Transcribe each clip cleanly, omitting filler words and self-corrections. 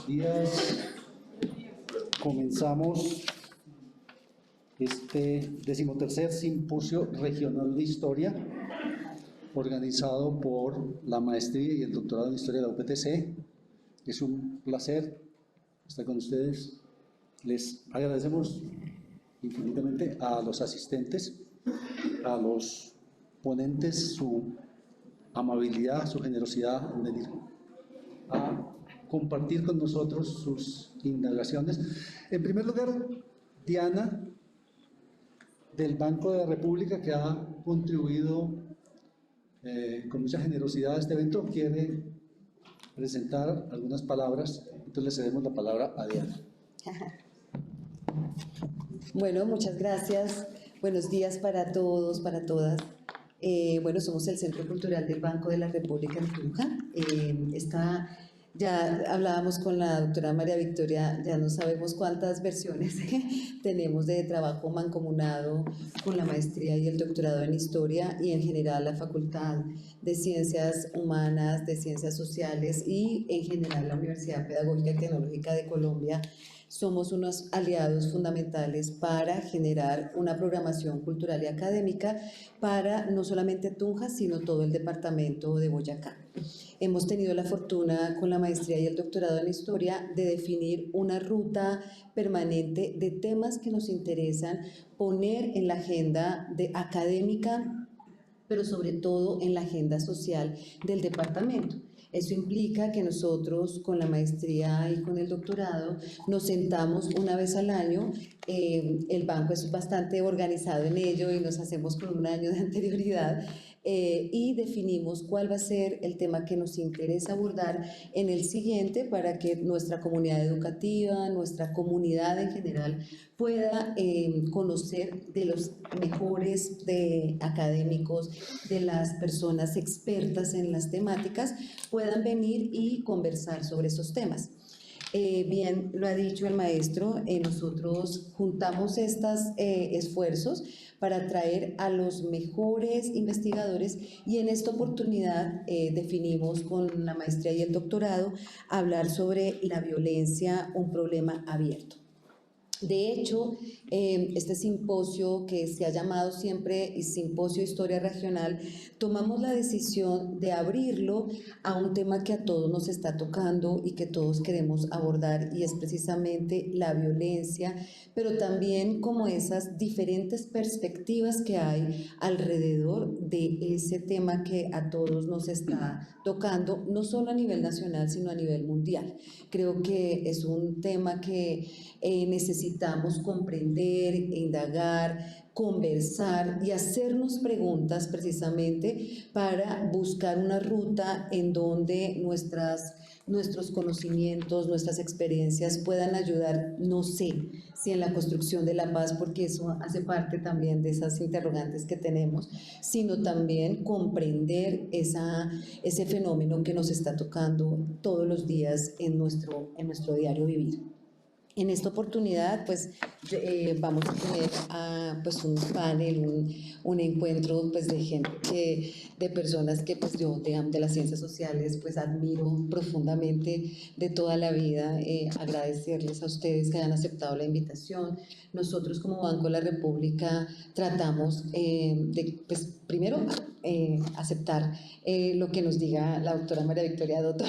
días. Comenzamos este 13º Simposio Regional de Historia, organizado por la maestría y el doctorado en Historia de la UPTC. Es un placer estar con ustedes. Les agradecemos infinitamente a los asistentes, a los ponentes, su amabilidad, su generosidad en venir a compartir con nosotros sus indagaciones. En primer lugar, Diana, del Banco de la República, que ha contribuido con mucha generosidad a este evento, quiere presentar algunas palabras. Entonces le cedemos la palabra a Diana. Bueno, muchas gracias. Buenos días para todos, para todas. Bueno, somos el Centro Cultural del Banco de la República en Tunja. Ya hablábamos con la doctora María Victoria, ya no sabemos cuántas versiones tenemos de trabajo mancomunado con la maestría y el doctorado en Historia y en general la Facultad de Ciencias Humanas, de Ciencias Sociales y en general la Universidad Pedagógica y Tecnológica de Colombia. Somos unos aliados fundamentales para generar una programación cultural y académica para no solamente Tunja, sino todo el departamento de Boyacá. Hemos tenido la fortuna con la maestría y el doctorado en Historia de definir una ruta permanente de temas que nos interesan poner en la agenda académica, pero sobre todo en la agenda social del departamento. Eso implica que nosotros con la maestría y con el doctorado nos sentamos una vez al año. El banco es bastante organizado en ello y nos hacemos con un año de anterioridad y definimos cuál va a ser el tema que nos interesa abordar en el siguiente para que nuestra comunidad educativa, nuestra comunidad en general pueda conocer de los mejores académicos, de las personas expertas en las temáticas, puedan venir y conversar sobre esos temas. Bien lo ha dicho el maestro, nosotros juntamos estos esfuerzos para traer a los mejores investigadores y en esta oportunidad definimos con la maestría y el doctorado hablar sobre la violencia, un problema abierto. De hecho, este simposio que se ha llamado siempre Simposio Historia Regional, tomamos la decisión de abrirlo a un tema que a todos nos está tocando y que todos queremos abordar y es precisamente la violencia, pero también como esas diferentes perspectivas que hay alrededor de ese tema que a todos nos está tocando, no solo a nivel nacional, sino a nivel mundial. Creo que es un tema que necesitamos comprender, indagar, conversar y hacernos preguntas precisamente para buscar una ruta en donde nuestros conocimientos, nuestras experiencias puedan ayudar, no sé, si en la construcción de la paz, porque eso hace parte también de esas interrogantes que tenemos, sino también comprender ese fenómeno que nos está tocando todos los días en nuestro diario vivir. En esta oportunidad, pues, vamos a tener pues, un panel, un encuentro pues, de gente, de personas que pues, yo de las ciencias sociales pues, admiro profundamente de toda la vida. Agradecerles a ustedes que hayan aceptado la invitación. Nosotros como Banco de la República tratamos de, pues, primero, aceptar lo que nos diga la doctora María Victoria Dottor,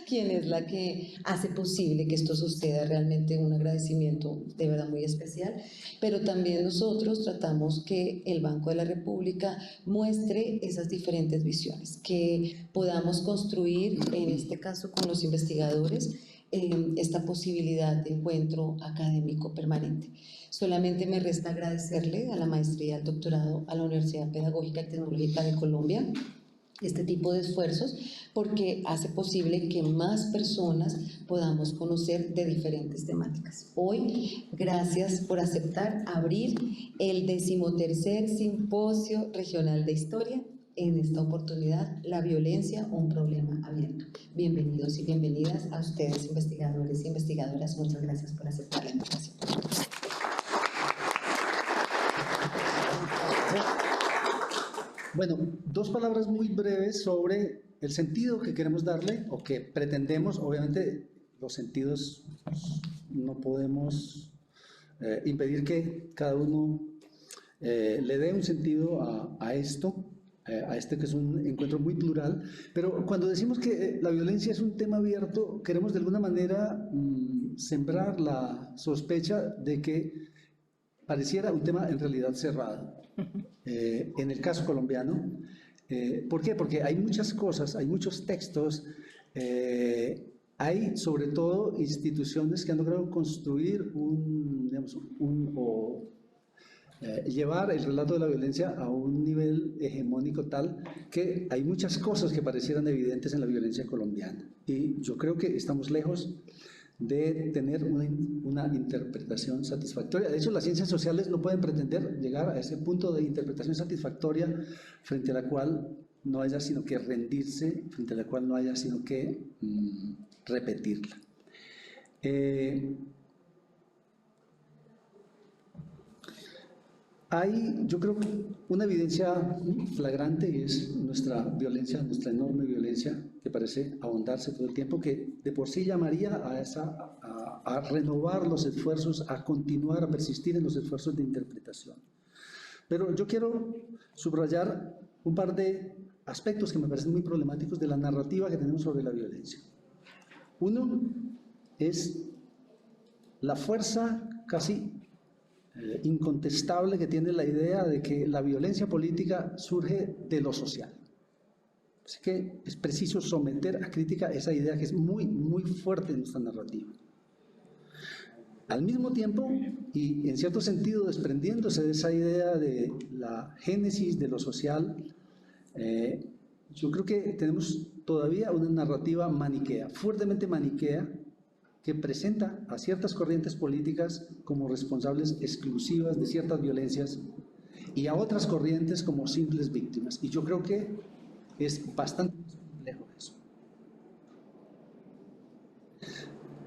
quien es la que hace posible que esto suceda. Realmente un agradecimiento de verdad muy especial, pero también nosotros tratamos que el Banco de la República muestre esas diferentes visiones, que podamos construir, en este caso con los investigadores, esta posibilidad de encuentro académico permanente. Solamente me resta agradecerle a la maestría y al doctorado a la Universidad Pedagógica y Tecnológica de Colombia este tipo de esfuerzos porque hace posible que más personas podamos conocer de diferentes temáticas. Hoy, gracias por aceptar abrir el 13º Simposio Regional de Historia. En esta oportunidad, la violencia, un problema abierto. Bienvenidos y bienvenidas a ustedes, investigadores y investigadoras. Muchas gracias por aceptar la invitación. Bueno, dos palabras muy breves sobre el sentido que queremos darle o que pretendemos. Obviamente los sentidos no podemos impedir que cada uno le dé un sentido a esto, a este que es un encuentro muy plural, pero cuando decimos que la violencia es un tema abierto, queremos de alguna manera sembrar la sospecha de que pareciera un tema en realidad cerrado. En el caso colombiano, ¿por qué? Porque hay muchas cosas, hay muchos textos, hay sobre todo instituciones que han logrado construir llevar el relato de la violencia a un nivel hegemónico tal que hay muchas cosas que parecieran evidentes en la violencia colombiana. Y yo creo que estamos lejos de tener una interpretación satisfactoria. De hecho, las ciencias sociales no pueden pretender llegar a ese punto de interpretación satisfactoria frente a la cual no haya sino que rendirse, frente a la cual no haya sino que repetirla. Hay, yo creo, una evidencia flagrante y es nuestra violencia, nuestra enorme violencia que parece ahondarse todo el tiempo, que de por sí llamaría a renovar los esfuerzos, a continuar, a persistir en los esfuerzos de interpretación. Pero yo quiero subrayar un par de aspectos que me parecen muy problemáticos de la narrativa que tenemos sobre la violencia. Uno es la fuerza casi incontestable que tiene la idea de que la violencia política surge de lo social. Así que es preciso someter a crítica esa idea que es muy, muy fuerte en nuestra narrativa. Al mismo tiempo, y en cierto sentido desprendiéndose de esa idea de la génesis de lo social, yo creo que tenemos todavía una narrativa maniquea, fuertemente maniquea, que presenta a ciertas corrientes políticas como responsables exclusivas de ciertas violencias y a otras corrientes como simples víctimas. Y yo creo que es bastante complejo eso.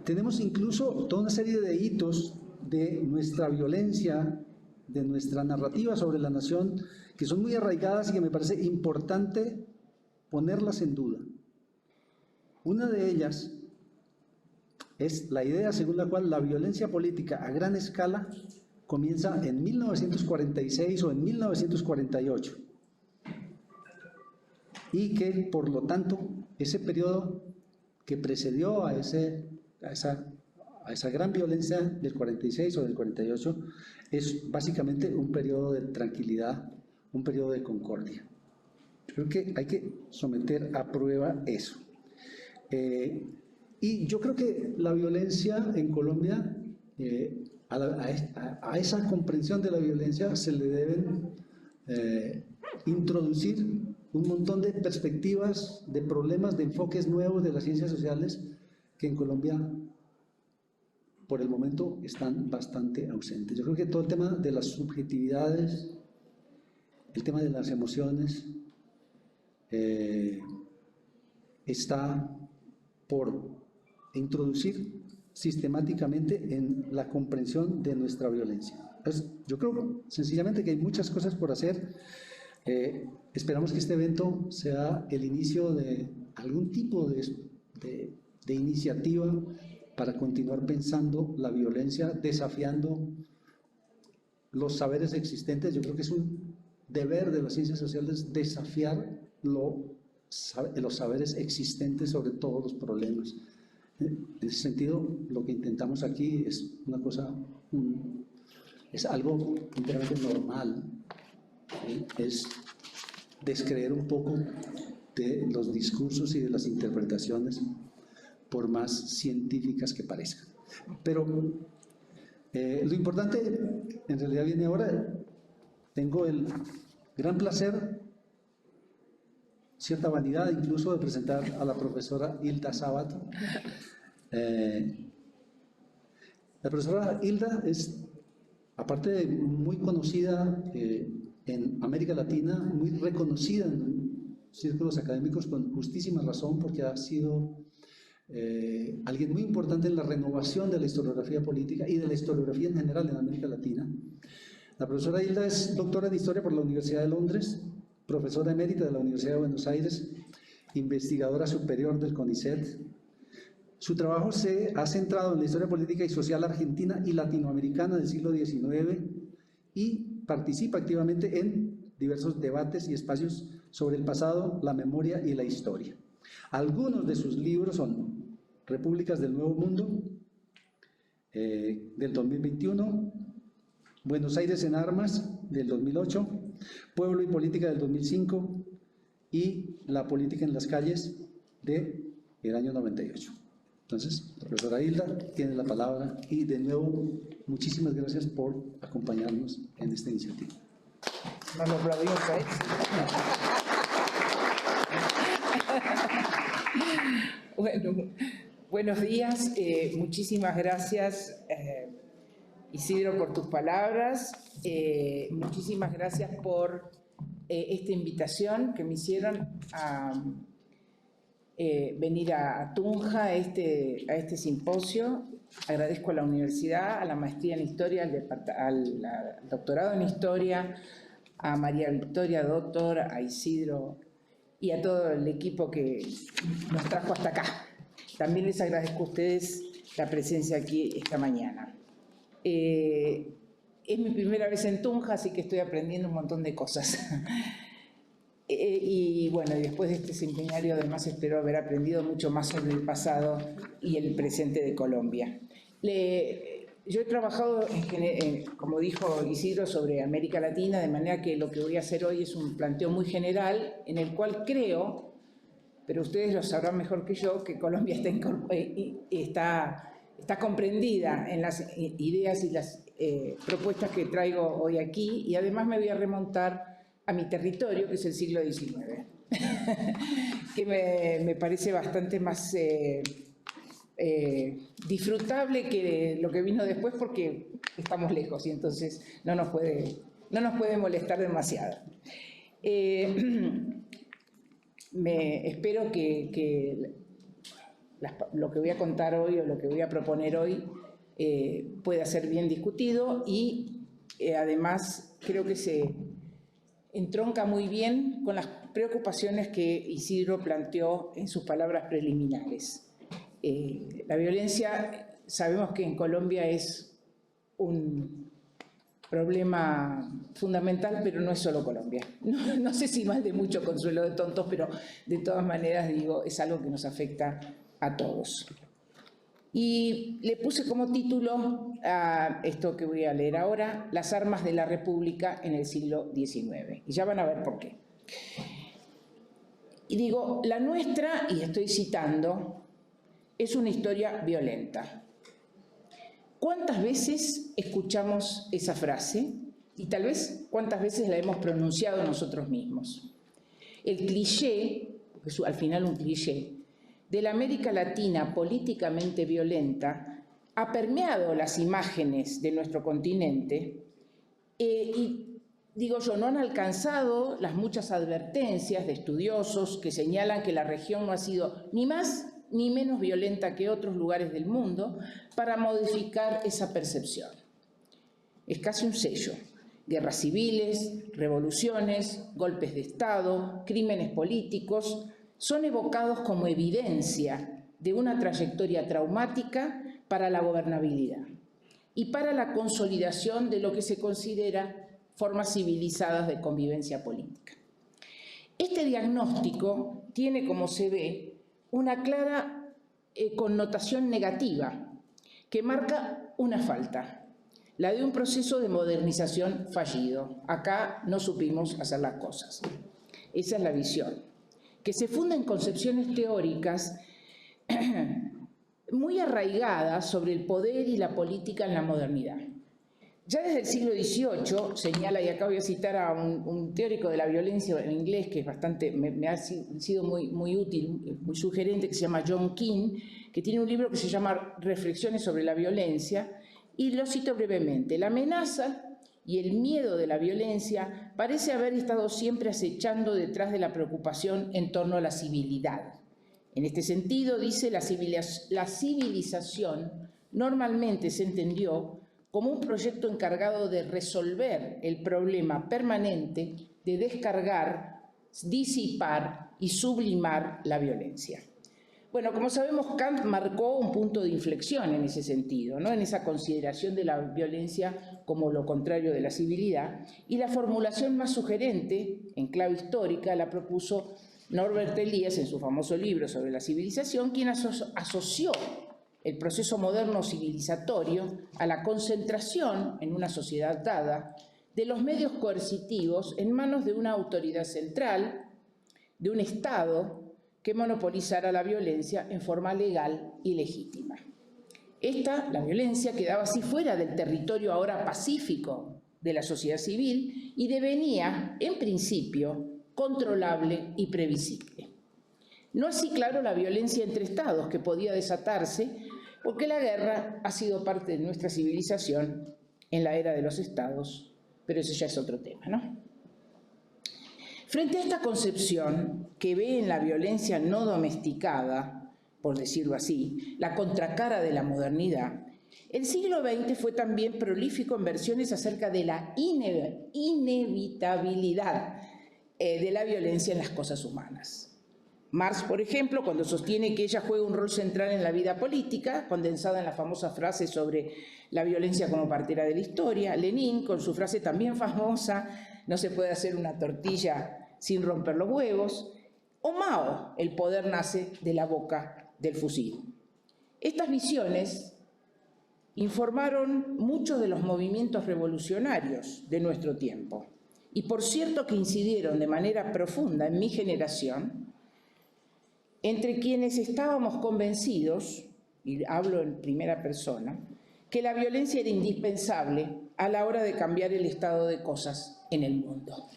Tenemos incluso toda una serie de hitos de nuestra violencia, de nuestra narrativa sobre la nación, que son muy arraigadas y que me parece importante ponerlas en duda. Una de ellas es la idea según la cual la violencia política a gran escala comienza en 1946 o en 1948 y que, por lo tanto, ese periodo que precedió a esa gran violencia del 46 o del 48 es básicamente un periodo de tranquilidad, un periodo de concordia. Creo que hay que someter a prueba eso. Y yo creo que la violencia en Colombia, a esa comprensión de la violencia se le deben introducir un montón de perspectivas, de problemas, de enfoques nuevos de las ciencias sociales que en Colombia por el momento están bastante ausentes. Yo creo que todo el tema de las subjetividades, el tema de las emociones, está por introducir sistemáticamente en la comprensión de nuestra violencia. Entonces, yo creo sencillamente que hay muchas cosas por hacer. Esperamos que este evento sea el inicio de algún tipo de iniciativa para continuar pensando la violencia, desafiando los saberes existentes. Yo creo que es un deber de las ciencias sociales desafiar los saberes existentes sobre todos los problemas. En ese sentido, lo que intentamos aquí es una cosa, es algo enteramente normal, es descreer un poco de los discursos y de las interpretaciones, por más científicas que parezcan. Pero lo importante en realidad viene ahora. Tengo el gran placer, cierta vanidad incluso, de presentar a la profesora Hilda Sabato. La profesora Hilda es, aparte de muy conocida en América Latina, muy reconocida en círculos académicos con justísima razón, porque ha sido alguien muy importante en la renovación de la historiografía política y de la historiografía en general en América Latina. La profesora Hilda es doctora en Historia por la Universidad de Londres, profesora emérita de la Universidad de Buenos Aires, investigadora superior del CONICET, Su trabajo se ha centrado en la historia política y social argentina y latinoamericana del siglo XIX y participa activamente en diversos debates y espacios sobre el pasado, la memoria y la historia. Algunos de sus libros son Repúblicas del Nuevo Mundo, del 2021, Buenos Aires en Armas, del 2008, Pueblo y Política, del 2005, y La Política en las Calles, del año 98. Entonces, la profesora Hilda tiene la palabra y de nuevo, muchísimas gracias por acompañarnos en esta iniciativa. Nos lo aplaudimos a él. Bueno, buenos días, muchísimas gracias Isidro por tus palabras, muchísimas gracias por esta invitación que me hicieron a venir a Tunja a este simposio. Agradezco a la universidad, a la maestría en historia, al doctorado en historia, a María Victoria, doctor, a Isidro y a todo el equipo que nos trajo hasta acá. También les agradezco a ustedes la presencia aquí esta mañana. Es mi primera vez en Tunja, así que estoy aprendiendo un montón de cosas. Y bueno, después de este seminario además espero haber aprendido mucho más sobre el pasado y el presente de Colombia. Yo he trabajado, como dijo Isidro, sobre América Latina, de manera que lo que voy a hacer hoy es un planteo muy general, en el cual creo, pero ustedes lo sabrán mejor que yo, que Colombia está comprendida en las ideas y las propuestas que traigo hoy aquí, y además me voy a remontar a mi territorio, que es el siglo XIX, que me parece bastante más disfrutable que lo que vino después, porque estamos lejos y entonces no nos puede molestar demasiado. Espero que lo que voy a contar hoy o lo que voy a proponer hoy pueda ser bien discutido y además creo que se entronca muy bien con las preocupaciones que Isidro planteó en sus palabras preliminares. La violencia, sabemos que en Colombia es un problema fundamental, pero no es solo Colombia. No sé si más de mucho consuelo de tontos, pero de todas maneras digo, es algo que nos afecta a todos. Y le puse como título a esto que voy a leer ahora, Las armas de la República en el siglo XIX. Y ya van a ver por qué. Y digo, la nuestra, y estoy citando, es una historia violenta. ¿Cuántas veces escuchamos esa frase? Y tal vez cuántas veces la hemos pronunciado nosotros mismos. El cliché, porque es al final un cliché, de la América Latina políticamente violenta ha permeado las imágenes de nuestro continente y, digo yo, no han alcanzado las muchas advertencias de estudiosos que señalan que la región no ha sido ni más ni menos violenta que otros lugares del mundo para modificar esa percepción. Es casi un sello. Guerras civiles, revoluciones, golpes de Estado, crímenes políticos son evocados como evidencia de una trayectoria traumática para la gobernabilidad y para la consolidación de lo que se considera formas civilizadas de convivencia política. Este diagnóstico tiene, como se ve, una clara connotación negativa que marca una falta, la de un proceso de modernización fallido. Acá no supimos hacer las cosas. Esa es la visión, que se funda en concepciones teóricas muy arraigadas sobre el poder y la política en la modernidad. Ya desde el siglo XVIII, señala, y acá voy a citar a un teórico de la violencia en inglés que es bastante, me ha sido muy útil, muy sugerente, que se llama John King, que tiene un libro que se llama Reflexiones sobre la violencia, y lo cito brevemente. La amenaza y el miedo de la violencia parece haber estado siempre acechando detrás de la preocupación en torno a la civilidad. En este sentido, dice, la civilización normalmente se entendió como un proyecto encargado de resolver el problema permanente de descargar, disipar y sublimar la violencia. Bueno, como sabemos, Kant marcó un punto de inflexión en ese sentido, ¿no? En esa consideración de la violencia como lo contrario de la civilidad, y la formulación más sugerente, en clave histórica, la propuso Norbert Elias en su famoso libro sobre la civilización, quien asoció el proceso moderno civilizatorio a la concentración en una sociedad dada de los medios coercitivos en manos de una autoridad central, de un Estado que monopolizara la violencia en forma legal y legítima. La violencia, quedaba así fuera del territorio ahora pacífico de la sociedad civil y devenía, en principio, controlable y previsible. No así, claro, la violencia entre estados que podía desatarse, porque la guerra ha sido parte de nuestra civilización en la era de los estados, pero eso ya es otro tema, ¿no? Frente a esta concepción que ve en la violencia no domesticada, por decirlo así, la contracara de la modernidad, el siglo XX fue también prolífico en versiones acerca de la inevitabilidad de la violencia en las cosas humanas. Marx, por ejemplo, cuando sostiene que ella juega un rol central en la vida política, condensada en la famosa frase sobre la violencia como partera de la historia. Lenin, con su frase también famosa, no se puede hacer una tortilla sin romper los huevos. O Mao, el poder nace de la boca del fusil. Estas visiones informaron muchos de los movimientos revolucionarios de nuestro tiempo. Y por cierto que incidieron de manera profunda en mi generación, entre quienes estábamos convencidos, y hablo en primera persona, que la violencia era indispensable a la hora de cambiar el estado de cosas en el mundo.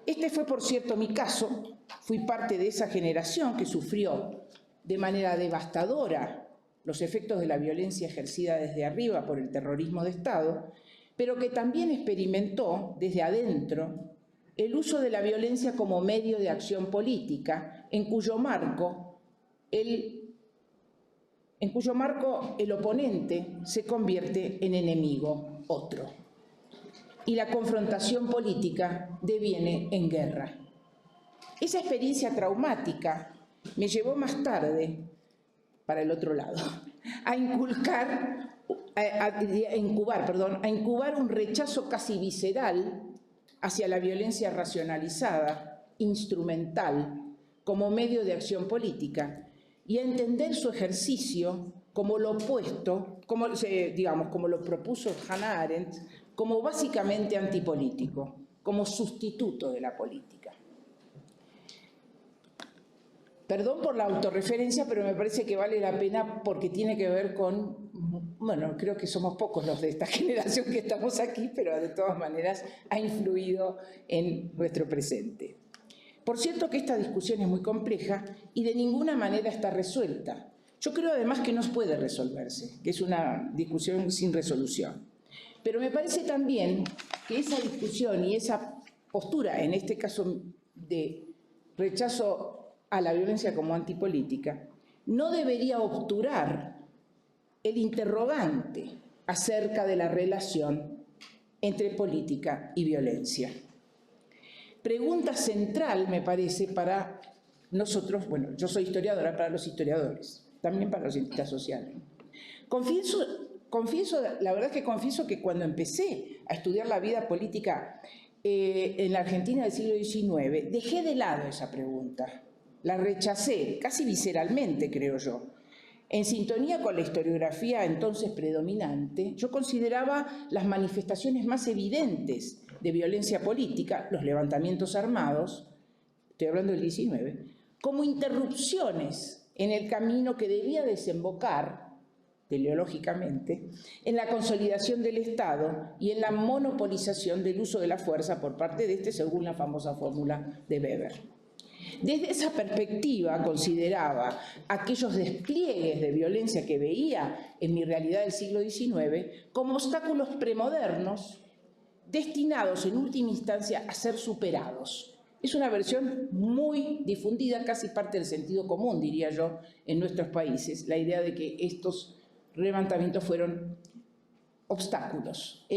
Este fue, por cierto, mi caso. Fui parte de esa generación que sufrió de manera devastadora los efectos de la violencia ejercida desde arriba por el terrorismo de Estado, pero que también experimentó desde adentro el uso de la violencia como medio de acción política, en cuyo marco el oponente se convierte en enemigo otro. Y la confrontación política deviene en guerra. Esa experiencia traumática me llevó más tarde, para el otro lado, a incubar un rechazo casi visceral hacia la violencia racionalizada, instrumental, como medio de acción política, y a entender su ejercicio como lo opuesto, como lo propuso Hannah Arendt, como básicamente antipolítico, como sustituto de la política. Perdón por la autorreferencia, pero me parece que vale la pena porque tiene que ver con, bueno, creo que somos pocos los de esta generación que estamos aquí, pero de todas maneras ha influido en nuestro presente. Por cierto que esta discusión es muy compleja y de ninguna manera está resuelta. Yo creo además que no puede resolverse, que es una discusión sin resolución. Pero me parece también que esa discusión y esa postura, en este caso de rechazo a la violencia como antipolítica, no debería obturar el interrogante acerca de la relación entre política y violencia. Pregunta central, me parece, para nosotros, bueno, yo soy historiadora, para los historiadores, también para los cientistas sociales. La verdad es que confieso que cuando empecé a estudiar la vida política en la Argentina del siglo XIX, dejé de lado esa pregunta. La rechacé, casi visceralmente, creo yo. En sintonía con la historiografía entonces predominante, yo consideraba las manifestaciones más evidentes de violencia política, los levantamientos armados, estoy hablando del 19, como interrupciones en el camino que debía desembocar, teleológicamente, en la consolidación del Estado y en la monopolización del uso de la fuerza por parte de este, según la famosa fórmula de Weber. Desde esa perspectiva consideraba aquellos despliegues de violencia que veía en mi realidad del siglo XIX como obstáculos premodernos destinados en última instancia a ser superados. Es una versión muy difundida, casi parte del sentido común, diría yo, en nuestros países, la idea de que estos levantamientos fueron obstáculos.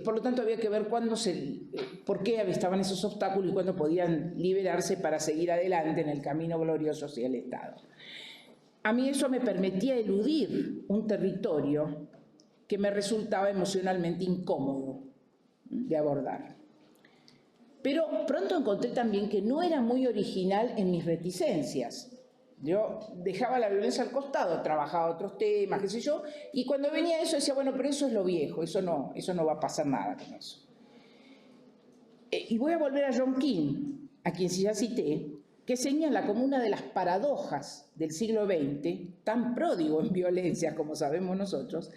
Por lo tanto, había que ver por qué estaban esos obstáculos y cuándo podían liberarse para seguir adelante en el camino glorioso hacia el Estado. a mí eso me permitía eludir un territorio que me resultaba emocionalmente incómodo de abordar. Pero pronto encontré también que no era muy original en mis reticencias. Yo dejaba la violencia al costado, trabajaba otros temas, qué sé yo, y cuando venía eso decía, bueno, pero eso es lo viejo, eso no va a pasar nada con eso. Y voy a volver a John King, a quien ya cité, que señala como una de las paradojas del siglo XX, tan pródigo en violencia como sabemos nosotros,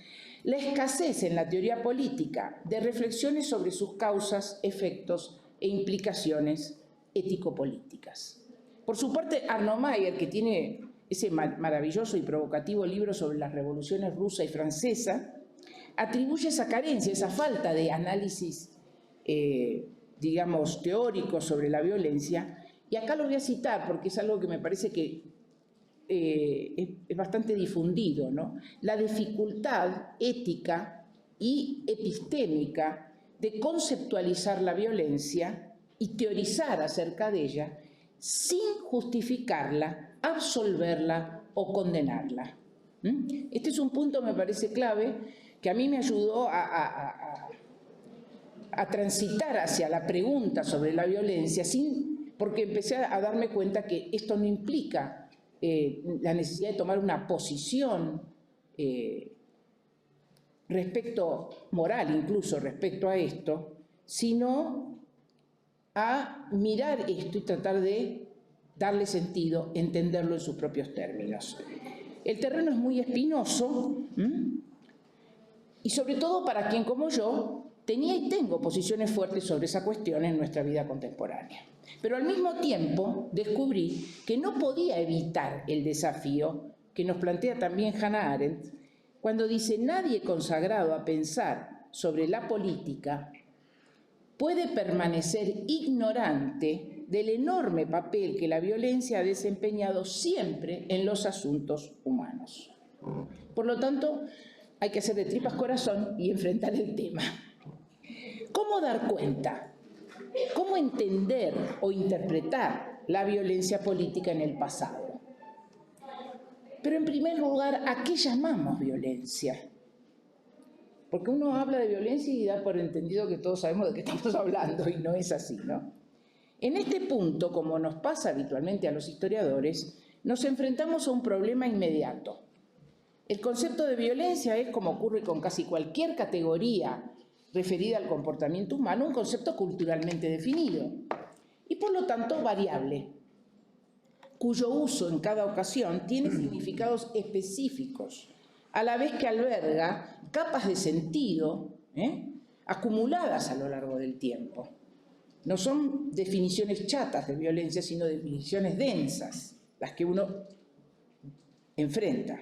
la escasez en la teoría política de reflexiones sobre sus causas, efectos e implicaciones ético-políticas. Por su parte, Arno Mayer, que tiene ese maravilloso y provocativo libro sobre las revoluciones rusa y francesa, atribuye esa carencia, esa falta de análisis, digamos, teórico sobre la violencia, y acá lo voy a citar porque es algo que me parece que es bastante difundido, ¿no? La dificultad ética y epistémica de conceptualizar la violencia y teorizar acerca de ella sin justificarla, absolverla o condenarla. Este es un punto, me parece, clave, que a mí me ayudó a transitar hacia la pregunta sobre la violencia, porque empecé a darme cuenta que esto no implica la necesidad de tomar una posición moral incluso respecto a esto, sino a mirar esto y tratar de darle sentido, entenderlo en sus propios términos. El terreno es muy espinoso y sobre todo para quien como yo tenía y tengo posiciones fuertes sobre esa cuestión en nuestra vida contemporánea. Pero al mismo tiempo descubrí que no podía evitar el desafío que nos plantea también Hannah Arendt cuando dice: nadie consagrado a pensar sobre la política puede permanecer ignorante del enorme papel que la violencia ha desempeñado siempre en los asuntos humanos. Por lo tanto, hay que hacer de tripas corazón y enfrentar el tema. ¿Cómo dar cuenta? ¿Cómo entender o interpretar la violencia política en el pasado? Pero en primer lugar, ¿a qué llamamos violencia? Porque uno habla de violencia y da por entendido que todos sabemos de qué estamos hablando, y no es así, ¿no? En este punto, como nos pasa habitualmente a los historiadores, nos enfrentamos a un problema inmediato. El concepto de violencia es, como ocurre con casi cualquier categoría referida al comportamiento humano, un concepto culturalmente definido y por lo tanto variable, cuyo uso en cada ocasión tiene significados específicos, a la vez que alberga capas de sentido acumuladas a lo largo del tiempo. No son definiciones chatas de violencia, sino definiciones densas, las que uno enfrenta.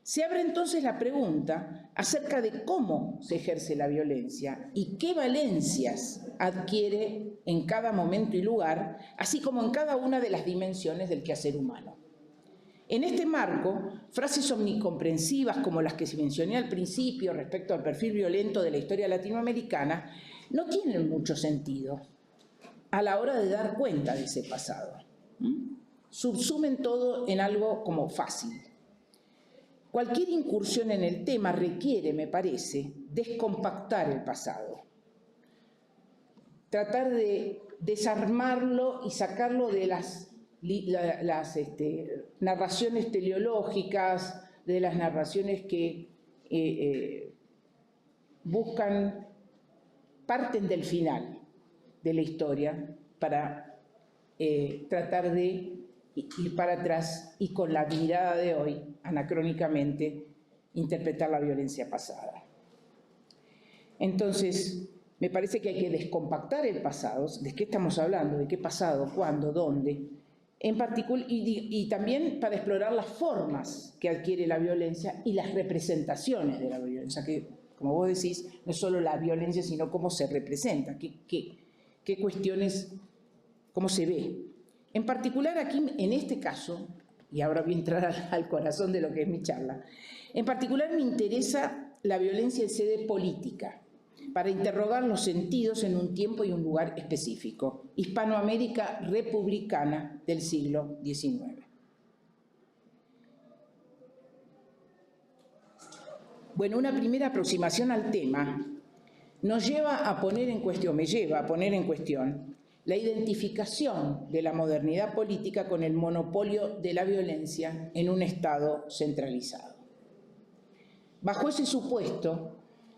Se abre entonces la pregunta acerca de cómo se ejerce la violencia y qué valencias adquiere en cada momento y lugar, así como en cada una de las dimensiones del quehacer humano. En este marco, frases omnicomprensivas como las que se mencioné al principio respecto al perfil violento de la historia latinoamericana no tienen mucho sentido a la hora de dar cuenta de ese pasado. Subsumen todo en algo como fácil. Cualquier incursión en el tema requiere, me parece, descompactar el pasado. Tratar de desarmarlo y sacarlo de las narraciones teleológicas, de las narraciones que parten del final de la historia para tratar de ir para atrás y con la mirada de hoy, anacrónicamente, interpretar la violencia pasada. Entonces, me parece que hay que descompactar el pasado. ¿De qué estamos hablando? ¿De qué pasado? ¿Cuándo? ¿Dónde? En particular, y también para explorar las formas que adquiere la violencia y las representaciones de la violencia, que, como vos decís, no es solo la violencia, sino cómo se representa, qué cuestiones, cómo se ve. En particular aquí, en este caso, y ahora voy a entrar al corazón de lo que es mi charla, en particular me interesa la violencia en sede política, para interrogar los sentidos en un tiempo y un lugar específico, Hispanoamérica republicana del siglo XIX. Bueno, una primera aproximación al tema nos lleva a poner en cuestión, me lleva a poner en cuestión la identificación de la modernidad política con el monopolio de la violencia en un Estado centralizado. Bajo ese supuesto,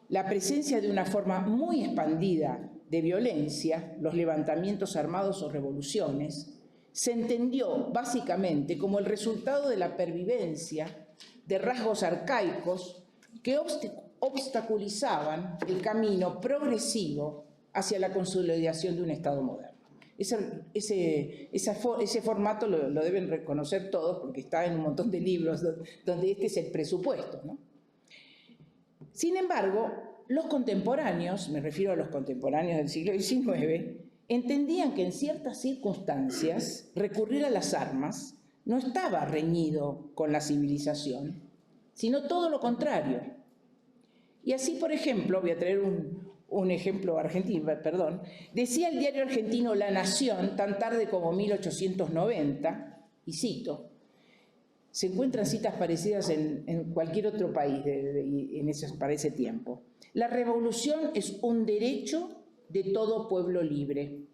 la presencia de una forma muy expandida de violencia, los levantamientos armados o revoluciones, se entendió básicamente como el resultado de la pervivencia de rasgos arcaicos que obstaculizaban el camino progresivo hacia la consolidación de un Estado moderno. Ese formato lo deben reconocer todos porque está en un montón de libros donde este es el presupuesto, ¿no? Sin embargo, los contemporáneos, me refiero a los contemporáneos del siglo XIX, entendían que en ciertas circunstancias recurrir a las armas no estaba reñido con la civilización, sino todo lo contrario. Y así, por ejemplo, voy a traer un ejemplo argentino, perdón, decía el diario argentino La Nación, tan tarde como 1890, y cito, se encuentran citas parecidas en cualquier otro país para ese tiempo. La revolución es un derecho de todo pueblo libre.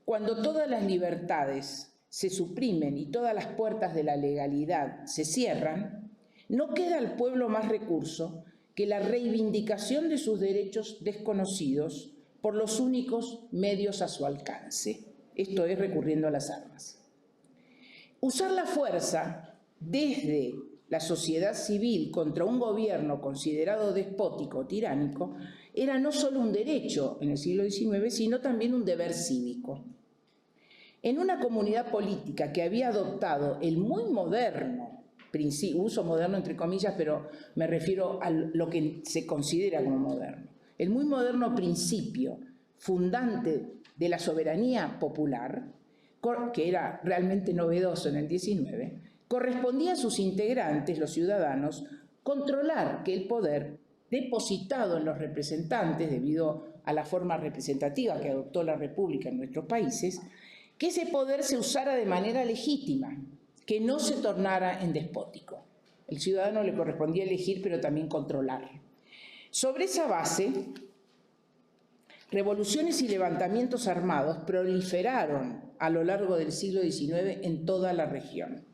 Cuando todas las libertades se suprimen y todas las puertas de la legalidad se cierran, no queda al pueblo más recurso que la reivindicación de sus derechos desconocidos por los únicos medios a su alcance. Esto es recurriendo a las armas. Usar la fuerza desde la sociedad civil contra un gobierno considerado despótico o tiránico era no solo un derecho en el siglo XIX, sino también un deber cívico. En una comunidad política que había adoptado el muy moderno principio, uso moderno entre comillas, pero me refiero a lo que se considera como moderno, el muy moderno principio fundante de la soberanía popular, que era realmente novedoso en el XIX, correspondía a sus integrantes, los ciudadanos, controlar que el poder depositado en los representantes, debido a la forma representativa que adoptó la República en nuestros países, que ese poder se usara de manera legítima, que no se tornara en despótico. El ciudadano le correspondía elegir, pero también controlar. Sobre esa base, revoluciones y levantamientos armados proliferaron a lo largo del siglo XIX en toda la región,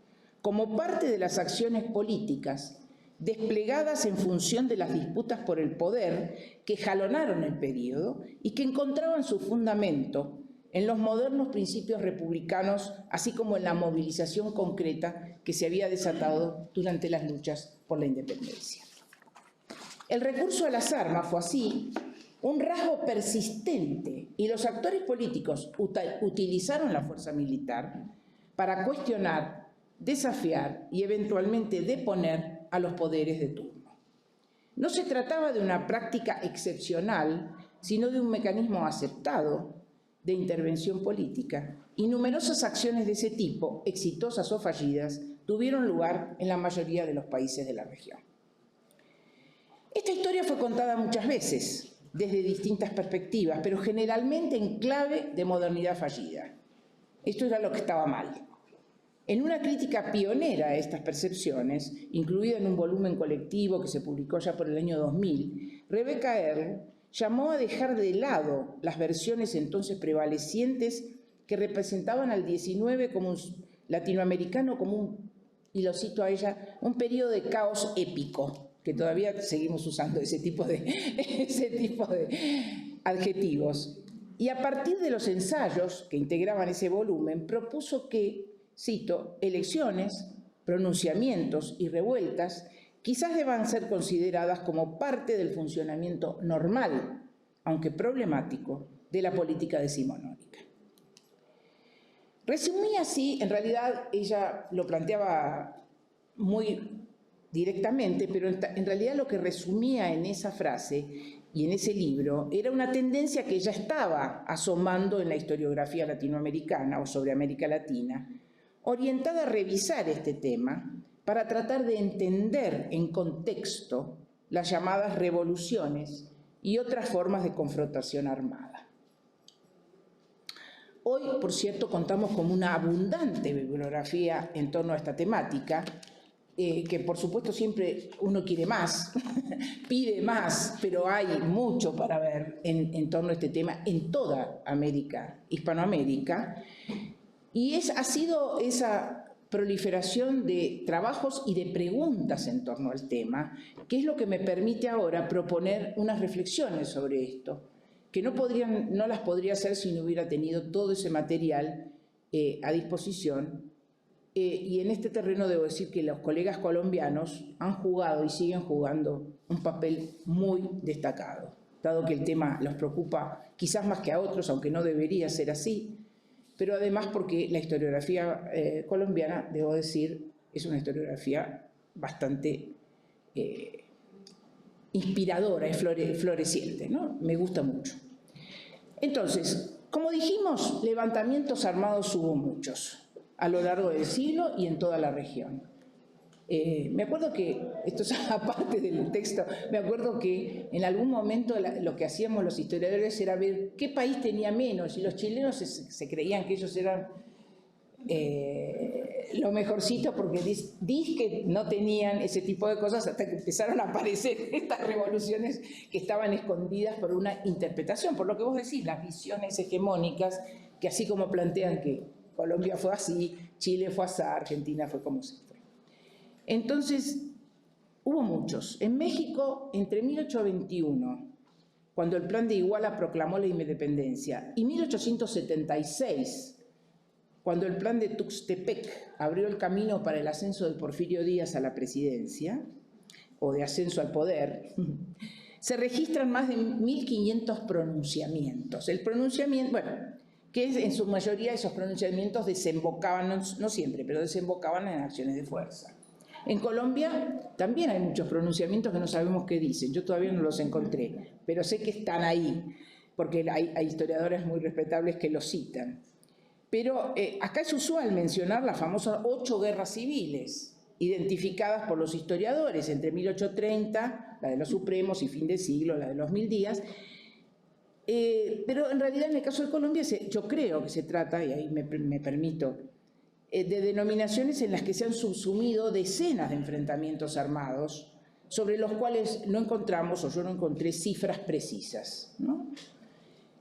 como parte de las acciones políticas desplegadas en función de las disputas por el poder que jalonaron el período y que encontraban su fundamento en los modernos principios republicanos, así como en la movilización concreta que se había desatado durante las luchas por la independencia. El recurso a las armas fue así un rasgo persistente y los actores políticos utilizaron la fuerza militar para cuestionar, desafiar y eventualmente deponer a los poderes de turno. No se trataba de una práctica excepcional, sino de un mecanismo aceptado de intervención política, y numerosas acciones de ese tipo, exitosas o fallidas, tuvieron lugar en la mayoría de los países de la región. Esta historia fue contada muchas veces, desde distintas perspectivas, pero generalmente en clave de modernidad fallida. Esto era lo que estaba mal. En una crítica pionera a estas percepciones, incluida en un volumen colectivo que se publicó ya por el año 2000, Rebecca Earle llamó a dejar de lado las versiones entonces prevalecientes que representaban al XIX como un latinoamericano, como y lo cito a ella, un periodo de caos épico, que todavía seguimos usando ese tipo de adjetivos. Y a partir de los ensayos que integraban ese volumen, propuso que, cito, elecciones, pronunciamientos y revueltas quizás deban ser consideradas como parte del funcionamiento normal, aunque problemático, de la política decimonónica. Resumía así, en realidad ella lo planteaba muy directamente, pero en realidad lo que resumía en esa frase y en ese libro era una tendencia que ya estaba asomando en la historiografía latinoamericana o sobre América Latina, orientada a revisar este tema para tratar de entender en contexto las llamadas revoluciones y otras formas de confrontación armada. Hoy, por cierto, contamos con una abundante bibliografía en torno a esta temática que por supuesto siempre uno quiere más, pide más, pero hay mucho para ver en torno a este tema en toda América, Hispanoamérica, y ha sido esa proliferación de trabajos y de preguntas en torno al tema, que es lo que me permite ahora proponer unas reflexiones sobre esto, que no las podría hacer si no hubiera tenido todo ese material a disposición. Y en este terreno debo decir que los colegas colombianos han jugado y siguen jugando un papel muy destacado, dado que el tema los preocupa quizás más que a otros, aunque no debería ser así, pero además porque la historiografía colombiana, debo decir, es una historiografía bastante inspiradora, es floreciente, ¿no? Me gusta mucho. Entonces, como dijimos, levantamientos armados hubo muchos a lo largo del siglo y en toda la región. Me acuerdo que, esto es aparte del texto, me acuerdo que en algún momento lo que hacíamos los historiadores era ver qué país tenía menos, y los chilenos se creían que ellos eran lo mejorcito porque que no tenían ese tipo de cosas hasta que empezaron a aparecer estas revoluciones que estaban escondidas por una interpretación, por lo que vos decís, las visiones hegemónicas que así como plantean que Colombia fue así, Chile fue así, Argentina fue como se fue. Entonces, hubo muchos. En México, entre 1821, cuando el Plan de Iguala proclamó la independencia, y 1876, cuando el Plan de Tuxtepec abrió el camino para el ascenso de Porfirio Díaz a la presidencia, o de ascenso al poder, se registran más de 1.500 pronunciamientos. El pronunciamiento, bueno, que en su mayoría esos pronunciamientos desembocaban, no siempre, pero desembocaban en acciones de fuerza. En Colombia también hay muchos pronunciamientos que no sabemos qué dicen, yo todavía no los encontré, pero sé que están ahí, porque hay historiadores muy respetables que los citan. Pero acá es usual mencionar las famosas 8 guerras civiles, identificadas por los historiadores, entre 1830, la de los Supremos y fin de siglo, la de los 1000 días, pero en realidad en el caso de Colombia yo creo que se trata, y ahí me permito, de denominaciones en las que se han subsumido decenas de enfrentamientos armados sobre los cuales no encontramos, o yo no encontré, cifras precisas, ¿no?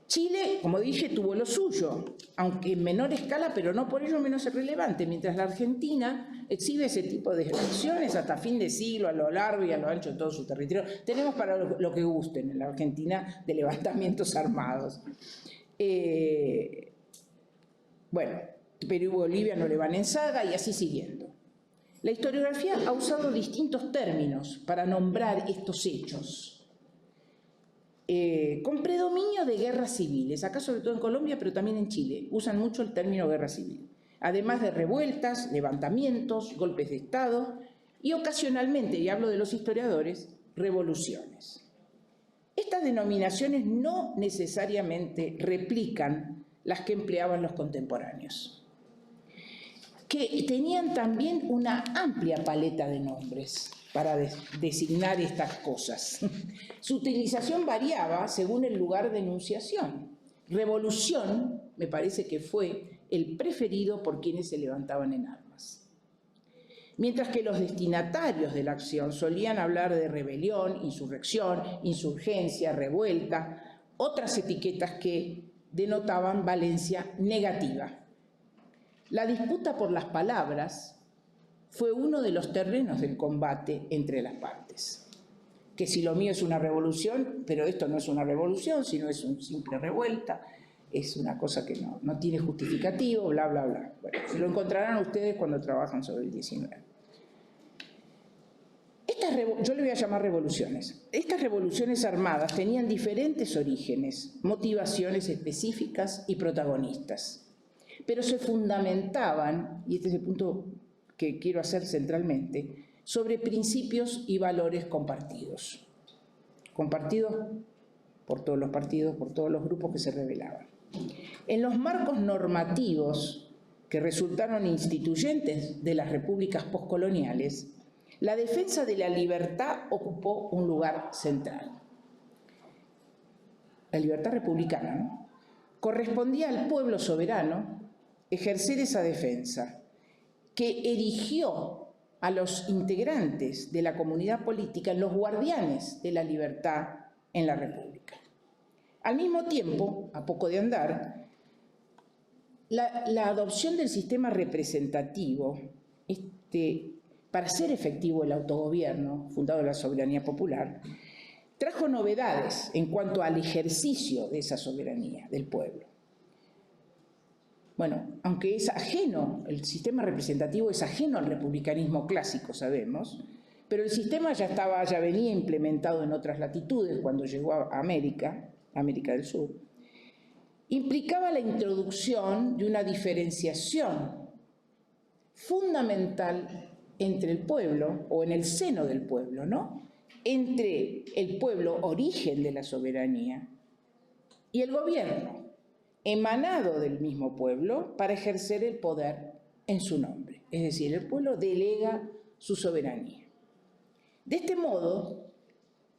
Chile, como dije, tuvo lo suyo, aunque en menor escala, pero no por ello menos relevante, mientras la Argentina exhibe ese tipo de acciones hasta fin de siglo, a lo largo y a lo ancho de todo su territorio. Tenemos para lo que gusten en la Argentina de levantamientos armados. Bueno, Perú y Bolivia no le van en saga y así siguiendo. La historiografía ha usado distintos términos para nombrar estos hechos. Con predominio de guerras civiles, acá sobre todo en Colombia, pero también en Chile, usan mucho el término guerra civil, además de revueltas, levantamientos, golpes de Estado y ocasionalmente, y hablo de los historiadores, revoluciones. Estas denominaciones no necesariamente replican las que empleaban los contemporáneos, que tenían también una amplia paleta de nombres para designar estas cosas. Su utilización variaba según el lugar de enunciación. Revolución, me parece que fue el preferido por quienes se levantaban en armas. Mientras que los destinatarios de la acción solían hablar de rebelión, insurrección, insurgencia, revuelta, otras etiquetas que denotaban valencia negativa. La disputa por las palabras fue uno de los terrenos del combate entre las partes. Que si lo mío es una revolución, pero esto no es una revolución, sino es una simple revuelta, es una cosa que no tiene justificativo, bla, bla, bla. Bueno, se lo encontrarán ustedes cuando trabajan sobre el 19. Yo le voy a llamar revoluciones. Estas revoluciones armadas tenían diferentes orígenes, motivaciones específicas y protagonistas, pero se fundamentaban, y este es el punto que quiero hacer centralmente, sobre principios y valores compartidos. Compartidos por todos los partidos, por todos los grupos que se rebelaban. En los marcos normativos que resultaron instituyentes de las repúblicas postcoloniales, la defensa de la libertad ocupó un lugar central. La libertad republicana, ¿no? Correspondía al pueblo soberano ejercer esa defensa, que erigió a los integrantes de la comunidad política en los guardianes de la libertad en la República. Al mismo tiempo, a poco de andar, la adopción del sistema representativo para hacer efectivo el autogobierno, fundado en la soberanía popular, trajo novedades en cuanto al ejercicio de esa soberanía del pueblo. Bueno, aunque es ajeno, el sistema representativo es ajeno al republicanismo clásico, sabemos, pero el sistema ya venía implementado en otras latitudes cuando llegó a América del Sur. Implicaba la introducción de una diferenciación fundamental entre el pueblo, o en el seno del pueblo, ¿no?, entre el pueblo, origen de la soberanía, y el gobierno, emanado del mismo pueblo para ejercer el poder en su nombre. Es decir, el pueblo delega su soberanía. De este modo,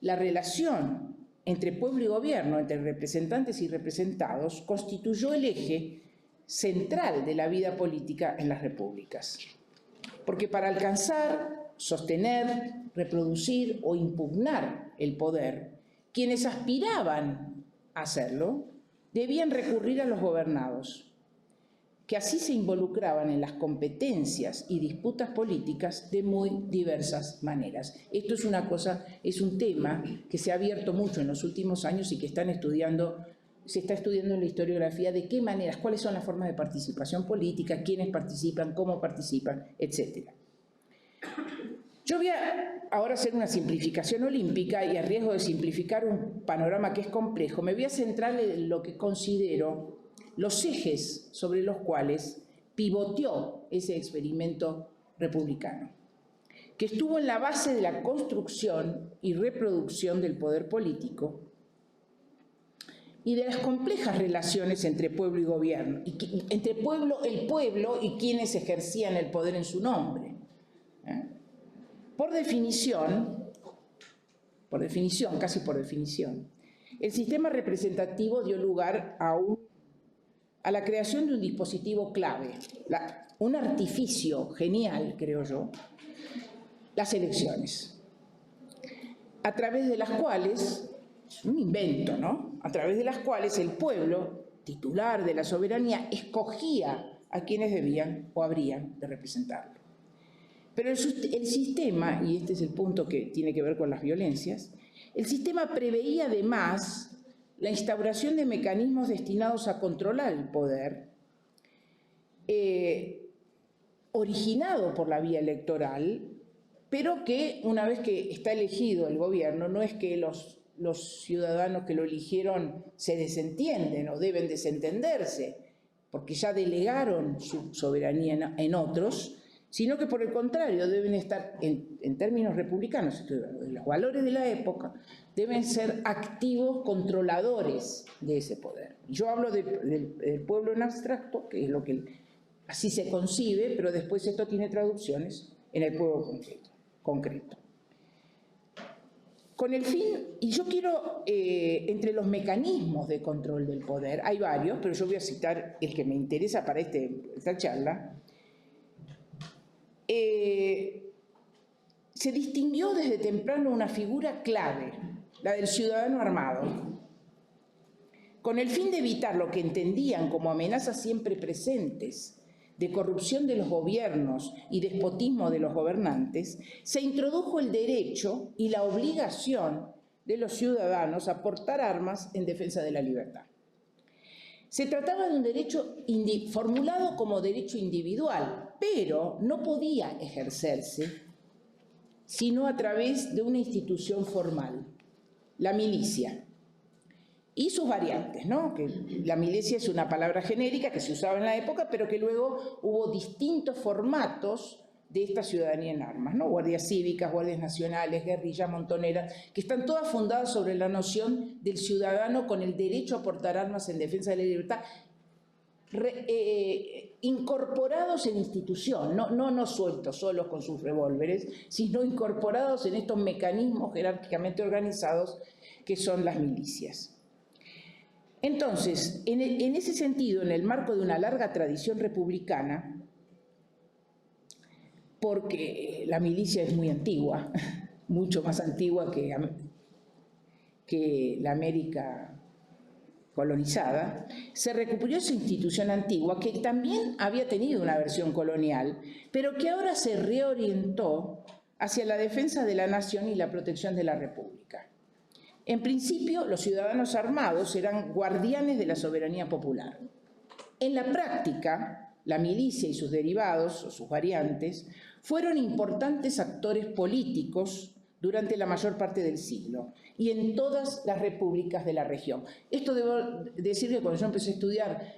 la relación entre pueblo y gobierno, entre representantes y representados, constituyó el eje central de la vida política en las repúblicas. Porque para alcanzar, sostener, reproducir o impugnar el poder, quienes aspiraban a hacerlo debían recurrir a los gobernados, que así se involucraban en las competencias y disputas políticas de muy diversas maneras. Esto es un tema que se ha abierto mucho en los últimos años y que se está estudiando en la historiografía de qué maneras, cuáles son las formas de participación política, quiénes participan, cómo participan, etc. Yo voy a ahora hacer una simplificación olímpica y a riesgo de simplificar un panorama que es complejo, me voy a centrar en lo que considero los ejes sobre los cuales pivoteó ese experimento republicano, que estuvo en la base de la construcción y reproducción del poder político y de las complejas relaciones entre pueblo y gobierno, entre el pueblo y quienes ejercían el poder en su nombre. Por definición, casi por definición, el sistema representativo dio lugar a la creación de un dispositivo clave, un artificio genial, creo yo, las elecciones, a través de las cuales, es un invento, ¿no?, a través de las cuales el pueblo, titular de la soberanía, escogía a quienes debían o habrían de representarlo. Pero el sistema, y este es el punto que tiene que ver con las violencias, el sistema preveía además la instauración de mecanismos destinados a controlar el poder, originado por la vía electoral, pero que una vez que está elegido el gobierno, no es que los ciudadanos que lo eligieron se desentienden o deben desentenderse, porque ya delegaron su soberanía en otros, sino que por el contrario deben estar, en términos republicanos, estoy hablando de los valores de la época, deben ser activos controladores de ese poder. Yo hablo del pueblo en abstracto, que es lo que así se concibe, pero después esto tiene traducciones en el pueblo concreto. Con el fin, y yo quiero, entre los mecanismos de control del poder, hay varios, pero yo voy a citar el que me interesa para esta charla. Se distinguió desde temprano una figura clave, la del ciudadano armado, con el fin de evitar lo que entendían como amenazas siempre presentes de corrupción de los gobiernos y despotismo de los gobernantes, se introdujo el derecho y la obligación de los ciudadanos a portar armas en defensa de la libertad. Se trataba de un derecho formulado como derecho individual, pero no podía ejercerse sino a través de una institución formal, la milicia. Y sus variantes, ¿no? Que la milicia es una palabra genérica que se usaba en la época, pero que luego hubo distintos formatos de esta ciudadanía en armas, ¿no? Guardias cívicas, guardias nacionales, guerrillas montoneras, que están todas fundadas sobre la noción del ciudadano con el derecho a portar armas en defensa de la libertad, incorporados en institución, no sueltos solos con sus revólveres, sino incorporados en estos mecanismos jerárquicamente organizados que son las milicias. Entonces, en ese sentido, en el marco de una larga tradición republicana, porque la milicia es muy antigua, mucho más antigua que la América colonizada, se recuperó esa institución antigua que también había tenido una versión colonial, pero que ahora se reorientó hacia la defensa de la nación y la protección de la República. En principio, los ciudadanos armados eran guardianes de la soberanía popular. En la práctica, la milicia y sus derivados, o sus variantes, fueron importantes actores políticos durante la mayor parte del siglo y en todas las repúblicas de la región. Esto debo decir que cuando yo empecé a estudiar,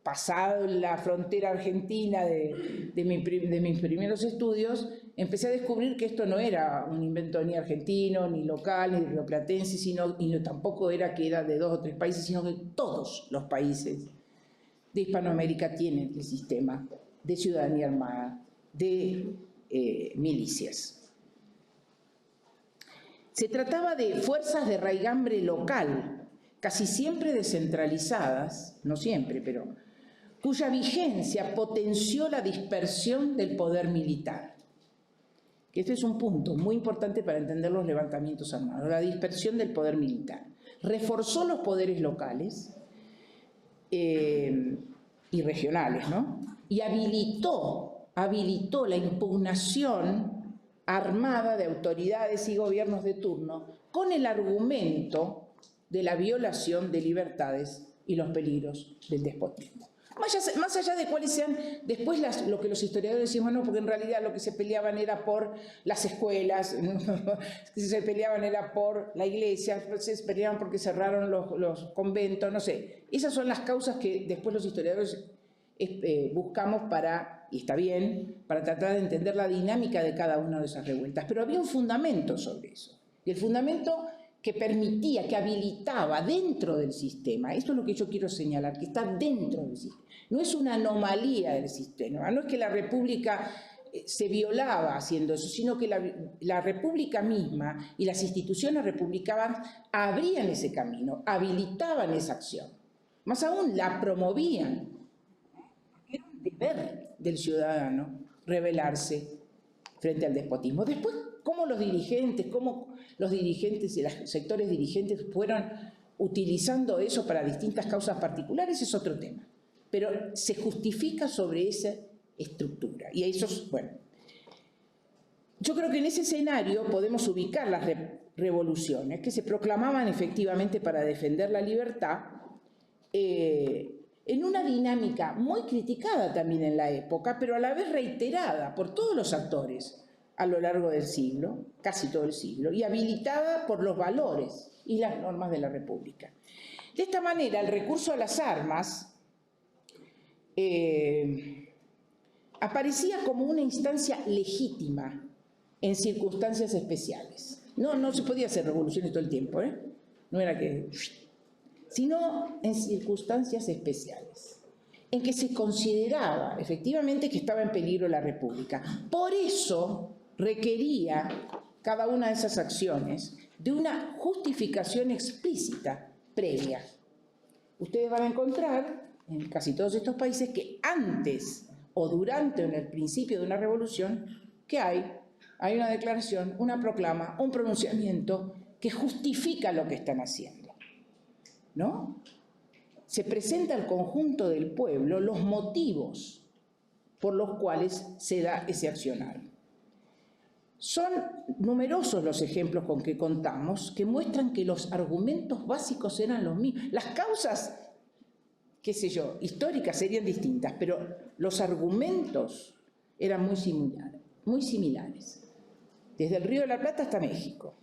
pasado la frontera argentina de mis primeros estudios, empecé a descubrir que esto no era un invento ni argentino, ni local, ni rioplatense, y tampoco era que era de 2 o 3 países, sino que todos los países de Hispanoamérica tienen el sistema de ciudadanía armada, de milicias. Se trataba de fuerzas de raigambre local, casi siempre descentralizadas, no siempre, pero cuya vigencia potenció la dispersión del poder militar. Que este es un punto muy importante para entender los levantamientos armados, la dispersión del poder militar. Reforzó los poderes locales y regionales, ¿no? Y habilitó la impugnación armada de autoridades y gobiernos de turno con el argumento de la violación de libertades y los peligros del despotismo. Más allá de cuáles sean después lo que los historiadores decimos, no, porque en realidad lo que se peleaban era por las escuelas, se peleaban era por la iglesia, se peleaban porque cerraron los conventos, no sé. Esas son las causas que después los historiadores buscamos para, y está bien, para tratar de entender la dinámica de cada una de esas revueltas. Pero había un fundamento sobre eso. Y el fundamento que permitía, que habilitaba dentro del sistema, esto es lo que yo quiero señalar, que está dentro del sistema. No es una anomalía del sistema, no es que la República se violaba haciendo eso, sino que la República misma y las instituciones republicanas abrían ese camino, habilitaban esa acción. Más aún, la promovían. Era un deber del ciudadano rebelarse frente al despotismo. Después, cómo los dirigentes y los sectores dirigentes fueron utilizando eso para distintas causas particulares es otro tema. Pero se justifica sobre esa estructura. Y eso es, bueno. Yo creo que en ese escenario podemos ubicar las revoluciones que se proclamaban efectivamente para defender la libertad en una dinámica muy criticada también en la época, pero a la vez reiterada por todos los actores a lo largo del siglo, casi todo el siglo, y habilitada por los valores y las normas de la República. De esta manera, el recurso a las armas aparecía como una instancia legítima en circunstancias especiales. No se podía hacer revoluciones todo el tiempo, no era que... sino en circunstancias especiales, en que se consideraba efectivamente que estaba en peligro la República. Por eso requería cada una de esas acciones de una justificación explícita previa. Ustedes van a encontrar en casi todos estos países que antes o durante o en el principio de una revolución, ¿qué hay? Hay una declaración, una proclama, un pronunciamiento que justifica lo que están haciendo, ¿no? Se presenta al conjunto del pueblo los motivos por los cuales se da ese accionar. Son numerosos los ejemplos con que contamos que muestran que los argumentos básicos eran los mismos. Las causas, qué sé yo, históricas serían distintas, pero los argumentos eran muy similares, desde el Río de la Plata hasta México.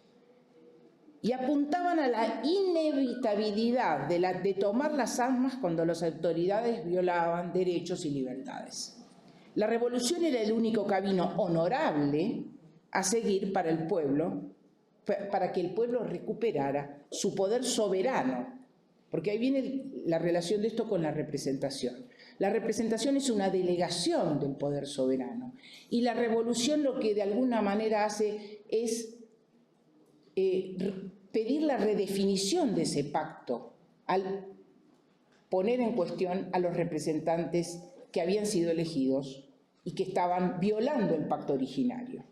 Y apuntaban a la inevitabilidad de tomar las armas cuando las autoridades violaban derechos y libertades. La revolución era el único camino honorable a seguir para el pueblo, para que el pueblo recuperara su poder soberano, porque ahí viene la relación de esto con la representación. La representación es una delegación del poder soberano, y la revolución lo que de alguna manera hace es pedir la redefinición de ese pacto al poner en cuestión a los representantes que habían sido elegidos y que estaban violando el pacto originario.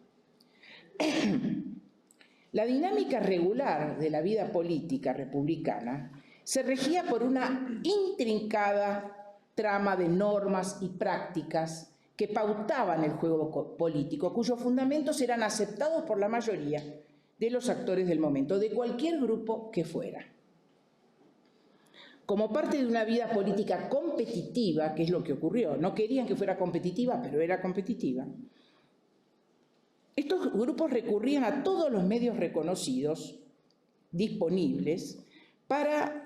La dinámica regular de la vida política republicana se regía por una intrincada trama de normas y prácticas que pautaban el juego político, cuyos fundamentos eran aceptados por la mayoría de los actores del momento, de cualquier grupo que fuera. Como parte de una vida política competitiva, que es lo que ocurrió, no querían que fuera competitiva, pero era competitiva, estos grupos recurrían a todos los medios reconocidos, disponibles, para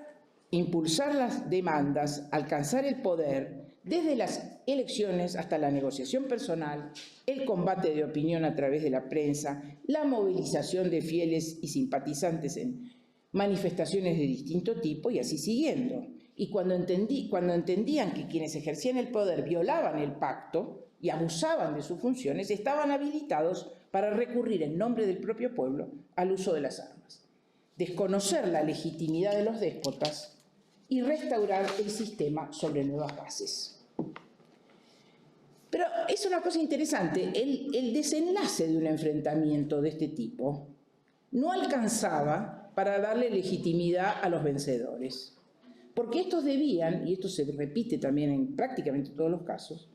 impulsar las demandas, alcanzar el poder, desde las elecciones hasta la negociación personal, el combate de opinión a través de la prensa, la movilización de fieles y simpatizantes en manifestaciones de distinto tipo y así siguiendo. Y cuando entendían que quienes ejercían el poder violaban el pacto y abusaban de sus funciones, estaban habilitados para recurrir en nombre del propio pueblo al uso de las armas, desconocer la legitimidad de los déspotas y restaurar el sistema sobre nuevas bases. Pero es una cosa interesante, el desenlace de un enfrentamiento de este tipo no alcanzaba para darle legitimidad a los vencedores, porque estos debían, y esto se repite también en prácticamente todos los casos,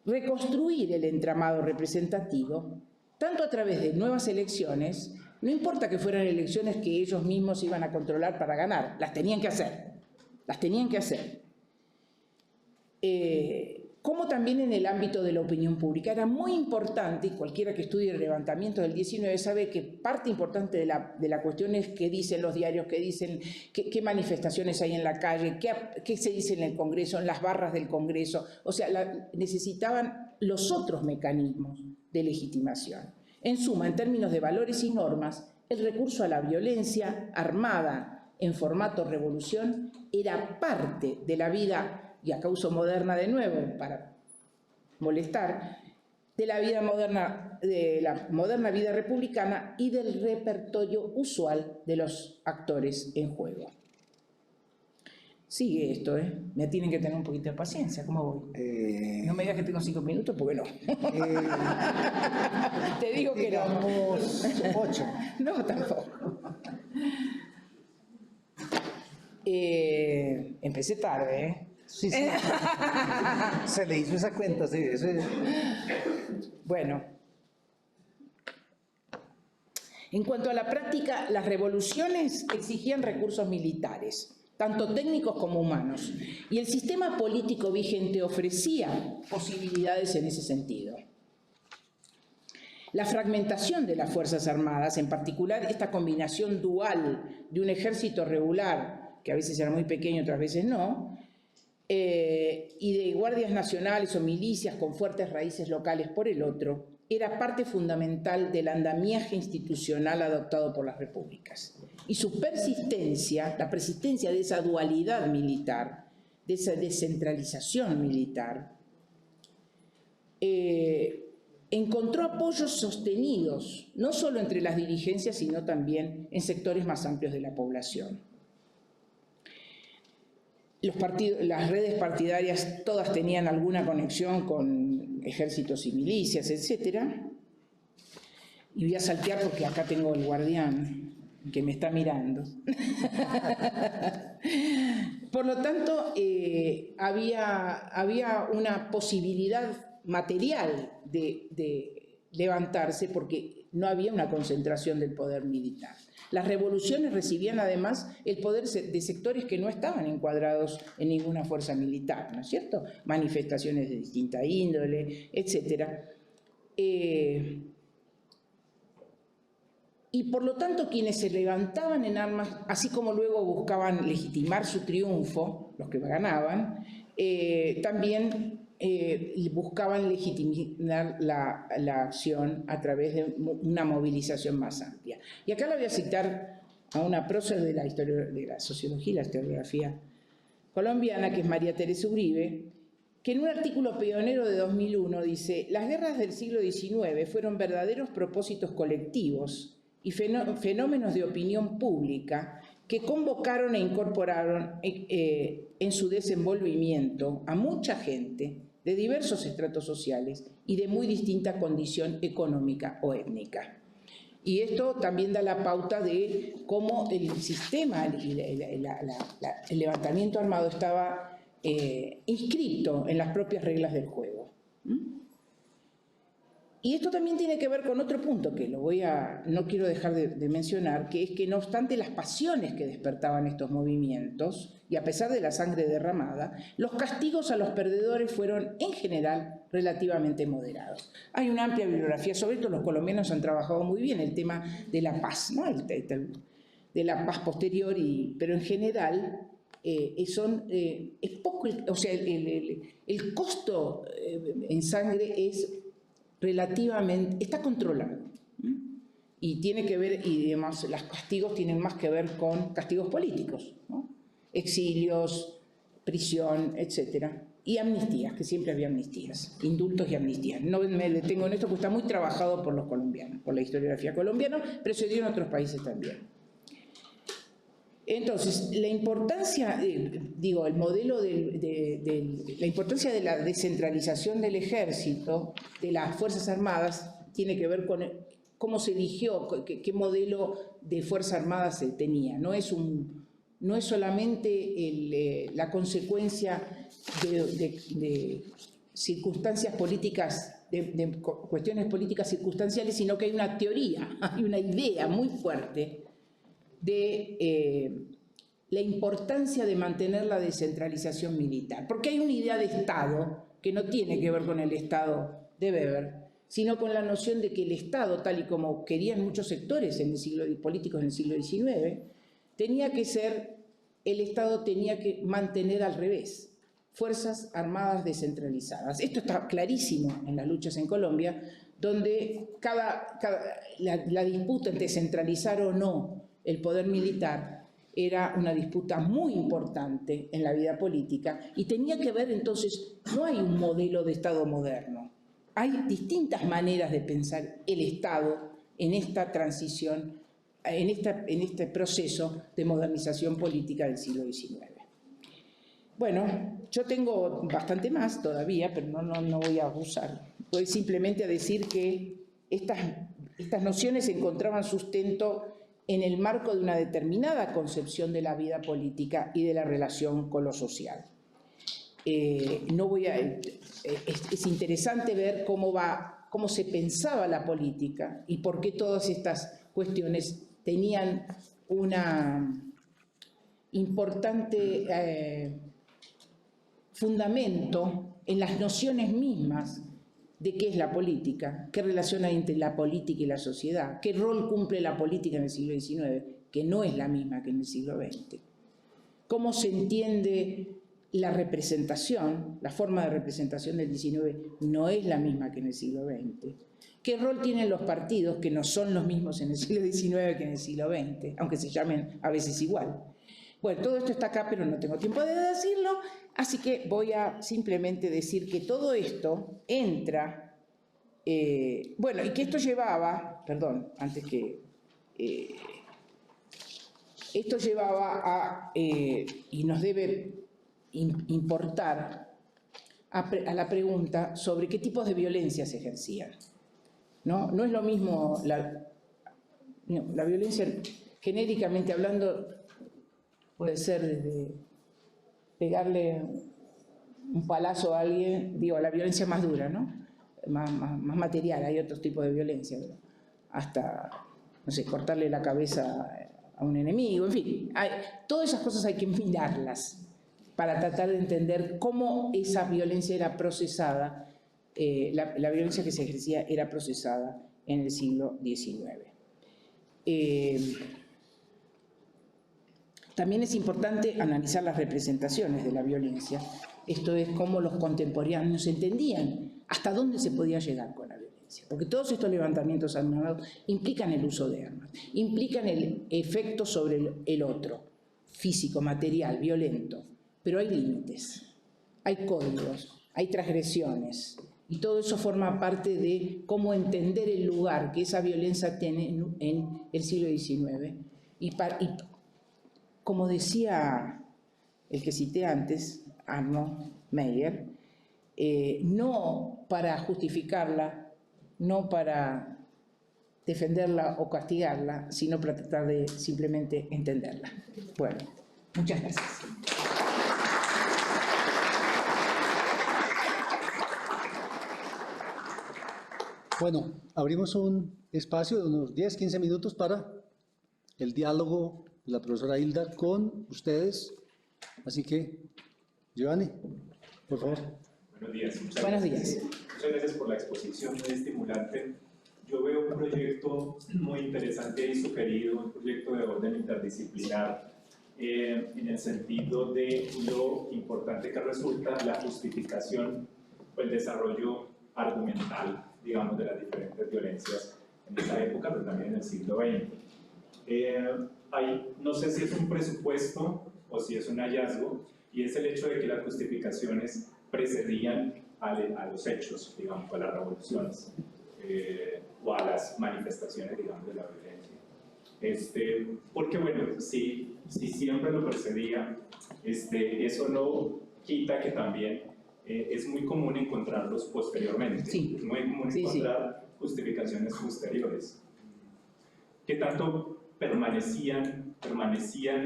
reconstruir el entramado representativo, tanto a través de nuevas elecciones, no importa que fueran elecciones que ellos mismos iban a controlar para ganar, las tenían que hacer. Como también en el ámbito de la opinión pública. Era muy importante, y cualquiera que estudie el levantamiento del 19 sabe que parte importante de la cuestión es qué dicen los diarios, qué manifestaciones hay en la calle, qué se dice en el Congreso, en las barras del Congreso. O sea, necesitaban los otros mecanismos de legitimación. En suma, en términos de valores y normas, el recurso a la violencia armada en formato revolución era parte de la vida, y acá uso moderna de nuevo para molestar, de la moderna vida republicana y del repertorio usual de los actores en juego. Sigue esto, me tienen que tener un poquito de paciencia, ¿cómo voy? No me digas que tengo 5 minutos, porque no. Te digo que no. 8. No, tampoco. Empecé tarde, Sí. Se le hizo esa cuenta, sí. Bueno. En cuanto a la práctica, las revoluciones exigían recursos militares, tanto técnicos como humanos, y el sistema político vigente ofrecía posibilidades en ese sentido. La fragmentación de las Fuerzas Armadas, en particular esta combinación dual de un ejército regular, que a veces era muy pequeño, otras veces no, y de guardias nacionales o milicias con fuertes raíces locales por el otro, era parte fundamental del andamiaje institucional adoptado por las repúblicas. Y su persistencia, la persistencia de esa dualidad militar, de esa descentralización militar, encontró apoyos sostenidos, no solo entre las dirigencias, sino también en sectores más amplios de la población. Las redes partidarias todas tenían alguna conexión con ejércitos y milicias, etc. Y voy a saltear porque acá tengo el guardián que me está mirando. Por lo tanto, había una posibilidad material de levantarse porque no había una concentración del poder militar. Las revoluciones recibían además el poder de sectores que no estaban encuadrados en ninguna fuerza militar, ¿no es cierto? Manifestaciones de distinta índole, etc. Y por lo tanto quienes se levantaban en armas, así como luego buscaban legitimar su triunfo, los que ganaban, también buscaban legitimar la acción a través de una movilización más amplia. Y acá le voy a citar a una prócer de la historia, de la sociología y la historiografía colombiana, que es María Teresa Uribe, que en un artículo pionero de 2001 dice: las guerras del siglo XIX fueron verdaderos propósitos colectivos y fenómenos de opinión pública que convocaron e incorporaron en su desenvolvimiento a mucha gente de diversos estratos sociales y de muy distinta condición económica o étnica. Y esto también da la pauta de cómo el sistema, el levantamiento armado estaba inscrito en las propias reglas del juego. Y esto también tiene que ver con otro punto que no quiero dejar de mencionar, que es que no obstante las pasiones que despertaban estos movimientos, y a pesar de la sangre derramada, los castigos a los perdedores fueron en general relativamente moderados. Hay una amplia bibliografía sobre esto, los colombianos han trabajado muy bien el tema de la paz, ¿no? De la paz posterior, pero en general es poco, o sea, el costo en sangre es relativamente, está controlado. Y tiene que ver, y además los castigos tienen más que ver con castigos políticos, ¿no? Exilios, prisión, etc. Y amnistías, que siempre había amnistías, indultos y amnistías. No me detengo en esto porque está muy trabajado por los colombianos, por la historiografía colombiana, pero se dio en otros países también. Entonces, la importancia, el modelo la importancia de la descentralización del ejército, de las Fuerzas Armadas, tiene que ver con cómo se eligió, qué modelo de Fuerza Armada se tenía. No es solamente la consecuencia de circunstancias políticas, de cuestiones políticas circunstanciales, sino que hay una teoría, hay una idea muy fuerte de la importancia de mantener la descentralización militar. Porque hay una idea de Estado que no tiene que ver con el Estado de Weber, sino con la noción de que el Estado, tal y como querían muchos sectores políticos en el siglo XIX, el Estado tenía que mantener al revés, Fuerzas Armadas descentralizadas. Esto está clarísimo en las luchas en Colombia, donde la disputa entre centralizar o no el poder militar era una disputa muy importante en la vida política y tenía que ver entonces, no hay un modelo de Estado moderno, hay distintas maneras de pensar el Estado en esta transición, en este proceso de modernización política del siglo XIX. Bueno, yo tengo bastante más todavía, pero no voy a abusar. Voy simplemente a decir que estas nociones encontraban sustento en el marco de una determinada concepción de la vida política y de la relación con lo social. Es interesante ver cómo se pensaba la política y por qué todas estas cuestiones tenían una importante fundamento en las nociones mismas de qué es la política, qué relación hay entre la política y la sociedad, qué rol cumple la política en el siglo XIX, que no es la misma que en el siglo XX, cómo se entiende la representación, la forma de representación del XIX no es la misma que en el siglo XX, qué rol tienen los partidos, que no son los mismos en el siglo XIX que en el siglo XX, aunque se llamen a veces igual. Bueno, todo esto está acá, pero no tengo tiempo de decirlo, así que voy a simplemente decir que todo esto entra, y que esto llevaba, esto llevaba a, y nos debe importar, a la pregunta sobre qué tipos de violencia se ejercían. No es lo mismo la violencia, genéricamente hablando, puede ser desde pegarle un palazo a alguien, la violencia más dura, ¿no? Más material, hay otros tipos de violencia, ¿no? Hasta, no sé, cortarle la cabeza a un enemigo, en fin. Todas esas cosas hay que mirarlas para tratar de entender cómo esa violencia era procesada, la violencia que se ejercía era procesada en el siglo XIX. También es importante analizar las representaciones de la violencia, esto es cómo los contemporáneos entendían hasta dónde se podía llegar con la violencia, porque todos estos levantamientos armados implican el uso de armas, implican el efecto sobre el otro, físico, material, violento, pero hay límites, hay códigos, hay transgresiones, y todo eso forma parte de cómo entender el lugar que esa violencia tiene en el siglo XIX, y como decía el que cité antes, Arno Meyer, no para justificarla, no para defenderla o castigarla, sino para tratar de simplemente entenderla. Bueno, muchas gracias. Bueno, abrimos un espacio de unos 10-15 minutos para el diálogo de la profesora Hilda con ustedes. Así que, Giovanni, por favor. Buenos días. Buenos días. Muchas gracias por la exposición, muy estimulante. Yo veo un proyecto muy interesante y sugerido, un proyecto de orden interdisciplinar, en el sentido de lo importante que resulta la justificación o el desarrollo argumental, digamos, de las diferentes violencias en esta época, pero también en el siglo XX. No sé si es un presupuesto o si es un hallazgo, y es el hecho de que las justificaciones precedían a los hechos, digamos, a las revoluciones o a las manifestaciones, digamos, de la violencia. Porque, bueno, si siempre lo precedía, eso no quita que también es muy común encontrarlos posteriormente. Sí. Es muy común encontrar justificaciones posteriores. ¿Qué tanto permanecían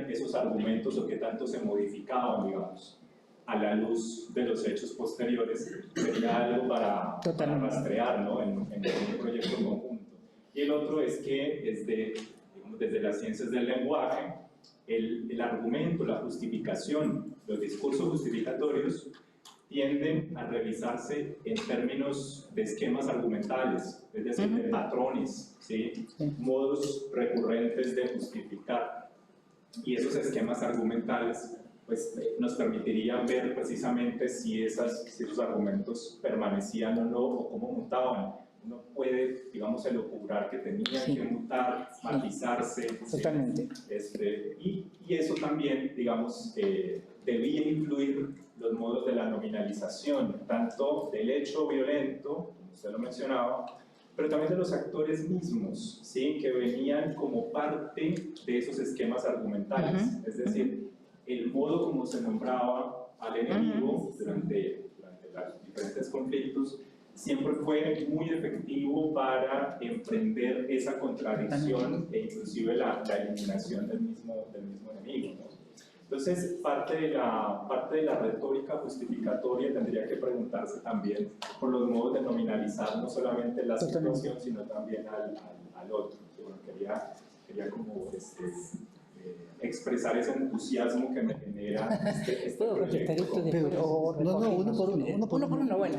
esos argumentos o qué tanto se modificaban, digamos, a la luz de los hechos posteriores? Sería algo para rastrear, ¿no? en un proyecto conjunto. Y el otro es que desde las ciencias del lenguaje, el argumento, la justificación, los discursos justificatorios tienden a revisarse en términos de esquemas argumentales, es decir, de patrones, ¿sí? Modos recurrentes de justificar. Y esos esquemas argumentales pues, nos permitirían ver precisamente si esos argumentos permanecían o no, o cómo mutaban. Uno puede, digamos, elucubrar que tenían que mutar, matizarse. Totalmente. ¿Sí? Y eso también, digamos, debía influir los modos de la nominalización, tanto del hecho violento, como usted lo mencionaba, pero también de los actores mismos, ¿sí? Que venían como parte de esos esquemas argumentales. Es decir, el modo como se nombraba al enemigo durante los diferentes conflictos siempre fue muy efectivo para emprender esa contradicción e inclusive la eliminación del mismo enemigo, ¿no? Entonces, parte de la retórica justificatoria tendría que preguntarse también por los modos de nominalizar no solamente la situación, sino también al otro. Bueno, quería como expresar ese entusiasmo que me genera este proyecto. Uno por uno. Bueno.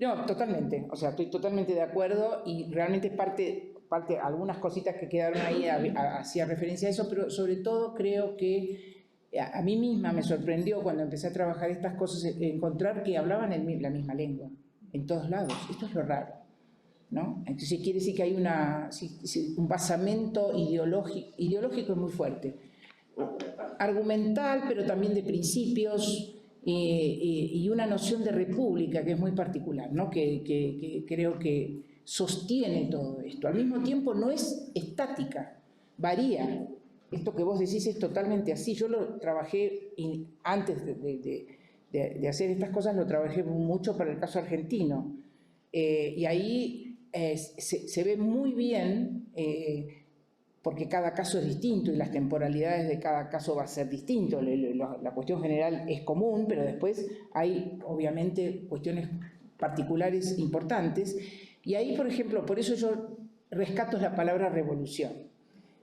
No, totalmente, o sea, estoy totalmente de acuerdo y realmente parte algunas cositas que quedaron ahí hacía referencia a eso, pero sobre todo creo que a mí misma me sorprendió cuando empecé a trabajar estas cosas encontrar que hablaban la misma lengua en todos lados. Esto es lo raro, ¿no? Entonces quiere decir que hay un basamento ideológico muy fuerte, argumental, pero también de principios. Y una noción de república que es muy particular, ¿no? que creo que sostiene todo esto. Al mismo tiempo no es estática, varía. Esto que vos decís es totalmente así. Yo lo trabajé antes de hacer estas cosas, lo trabajé mucho para el caso argentino. Y ahí se ve muy bien, porque cada caso es distinto y las temporalidades de cada caso va a ser distinto. La cuestión general es común, pero después hay obviamente cuestiones particulares importantes. Y ahí, por ejemplo, por eso yo rescato la palabra revolución.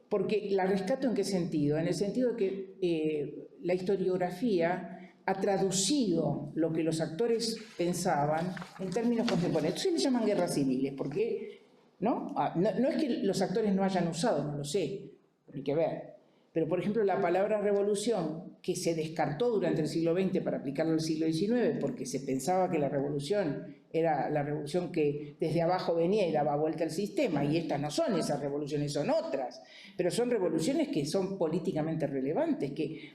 Porque la rescato ¿en qué sentido? En el sentido de que la historiografía ha traducido lo que los actores pensaban en términos contemporáneos. Entonces le llaman guerras civiles, porque ¿no? No es que los actores no hayan usado, no lo sé, hay que ver. Pero, por ejemplo, la palabra revolución, que se descartó durante el siglo XX para aplicarlo al siglo XIX, porque se pensaba que la revolución era la revolución que desde abajo venía y daba vuelta al sistema, y estas no son esas revoluciones, son otras, pero son revoluciones que son políticamente relevantes, que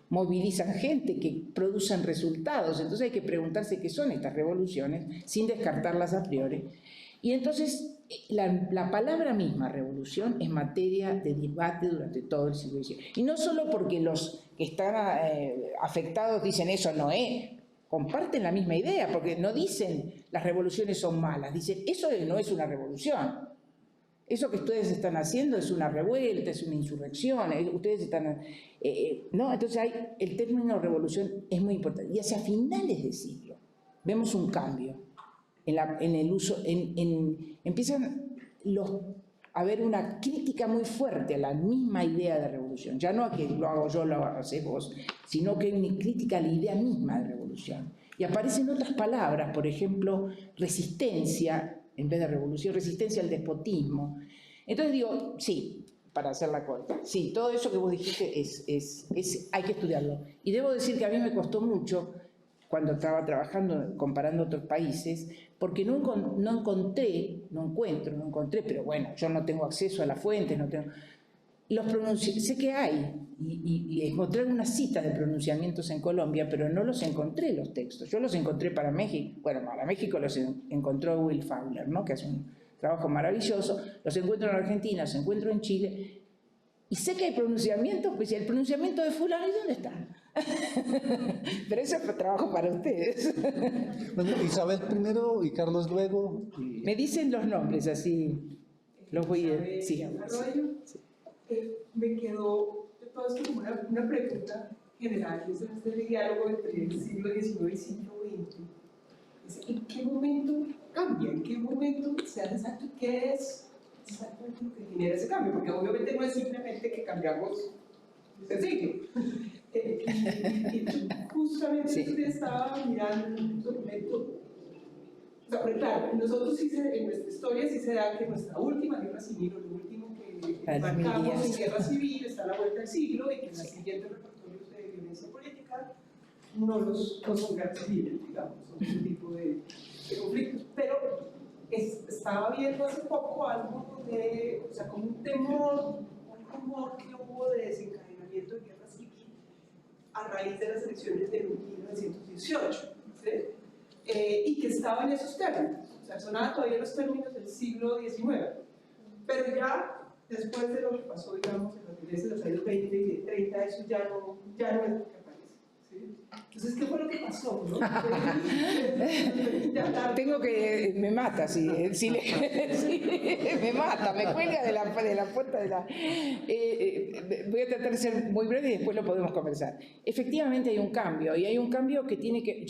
movilizan gente, que producen resultados. Entonces hay que preguntarse qué son estas revoluciones, sin descartarlas a priori. Y entonces la palabra misma, revolución, es materia de debate durante todo el siglo XIX. Y no solo porque los que están afectados dicen eso no es, comparten la misma idea, porque no dicen las revoluciones son malas, dicen eso no es una revolución. Eso que ustedes están haciendo es una revuelta, es una insurrección, ustedes están... ¿no? Entonces el término revolución es muy importante. Y hacia finales de siglo vemos un cambio en el uso, empiezan a haber una crítica muy fuerte a la misma idea de revolución. Ya no a que lo hago yo, lo haces vos, sino que hay una crítica a la idea misma de revolución. Y aparecen otras palabras, por ejemplo, resistencia, en vez de revolución, resistencia al despotismo. Entonces digo, sí, para hacerla corta, sí, todo eso que vos dijiste hay que estudiarlo. Y debo decir que a mí me costó mucho, cuando estaba trabajando, comparando otros países, porque no encontré, pero bueno, yo no tengo acceso a las fuentes, no tengo... sé que hay, y encontré unas citas de pronunciamientos en Colombia, pero no los encontré los textos. Yo los encontré para México, bueno, para México los encontró Will Fowler, ¿no? Que hace un trabajo maravilloso, los encuentro en Argentina, los encuentro en Chile, y sé que hay pronunciamientos, pues el pronunciamiento de fulano, ¿y dónde está? Pero eso es trabajo para ustedes. Bueno, Isabel primero y Carlos luego. Me dicen los nombres, así los voy a... Sí. Me quedó entonces como una pregunta general, y es este diálogo entre el siglo XIX y el siglo XX. ¿En qué momento cambia? ¿En qué momento se hace exacto? ¿Qué es exactamente lo que genera ese cambio? Porque obviamente no es simplemente que cambiamos de siglo. Y justamente Sí. usted estaba mirando un documento. O sea, porque claro, nosotros en nuestra historia sí se da que nuestra última guerra civil, o lo último que marcamos en guerra civil, está a la vuelta del siglo, y que en los siguientes repertorios de violencia política no son guerras civiles, digamos, son ese tipo de conflictos. Pero estaba viendo hace poco algo o sea, como un temor que hubo de desencadenamiento de guerra civil a raíz de las elecciones de 1918, ¿sí? Y que estaba en esos términos, o sea, sonaba todavía los términos del siglo XIX, pero ya después de lo que pasó, digamos, en los meses de los años 20 y de 30, eso ya no es lo que aparece, ¿sí? Entonces, ¿qué fue lo que pasó? ¿No? Tengo que... me mata, sí, me mata, me cuelga de la puerta de la... voy a tratar de ser muy breve y después lo podemos conversar. Efectivamente hay un cambio, y hay un cambio que tiene que...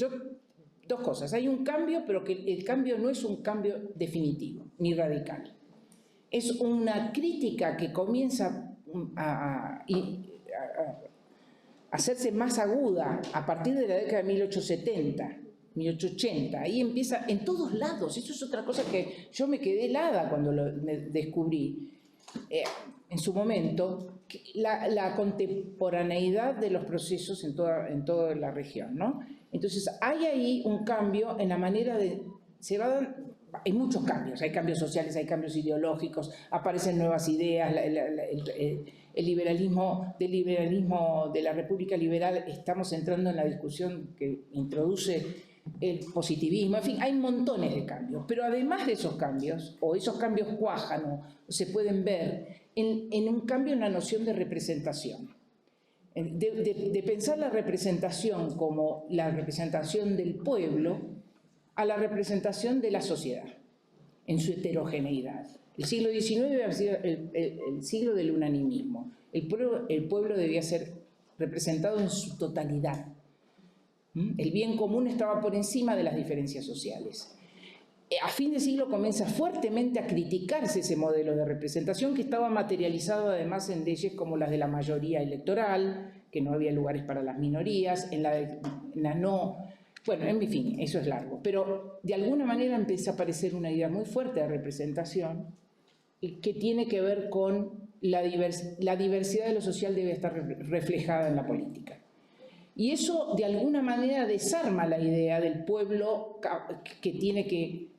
Dos cosas, hay un cambio, pero que el cambio no es un cambio definitivo, ni radical. Es una crítica que comienza a hacerse más aguda a partir de la década de 1870, 1880. Ahí empieza en todos lados. Eso es otra cosa que yo me quedé helada cuando me descubrí. En su momento, la contemporaneidad de los procesos en toda la región, ¿no? Entonces, hay ahí un cambio en la manera de... hay muchos cambios, hay cambios sociales, hay cambios ideológicos, aparecen nuevas ideas, el liberalismo de la República Liberal, estamos entrando en la discusión que introduce el positivismo, en fin, hay montones de cambios, pero además de esos cambios, o esos cambios cuajan, o se pueden ver en un cambio en la noción de representación. De pensar la representación como la representación del pueblo a la representación de la sociedad, en su heterogeneidad. El siglo XIX ha sido el siglo del unanimismo. El pueblo debía ser representado en su totalidad. El bien común estaba por encima de las diferencias sociales. A fin de siglo comienza fuertemente a criticarse ese modelo de representación, que estaba materializado además en leyes como las de la mayoría electoral, que no había lugares para las minorías, en la no... Bueno, en fin, eso es largo. Pero de alguna manera empieza a aparecer una idea muy fuerte de representación que tiene que ver con la diversidad de lo social debe estar reflejada en la política. Y eso de alguna manera desarma la idea del pueblo que tiene que...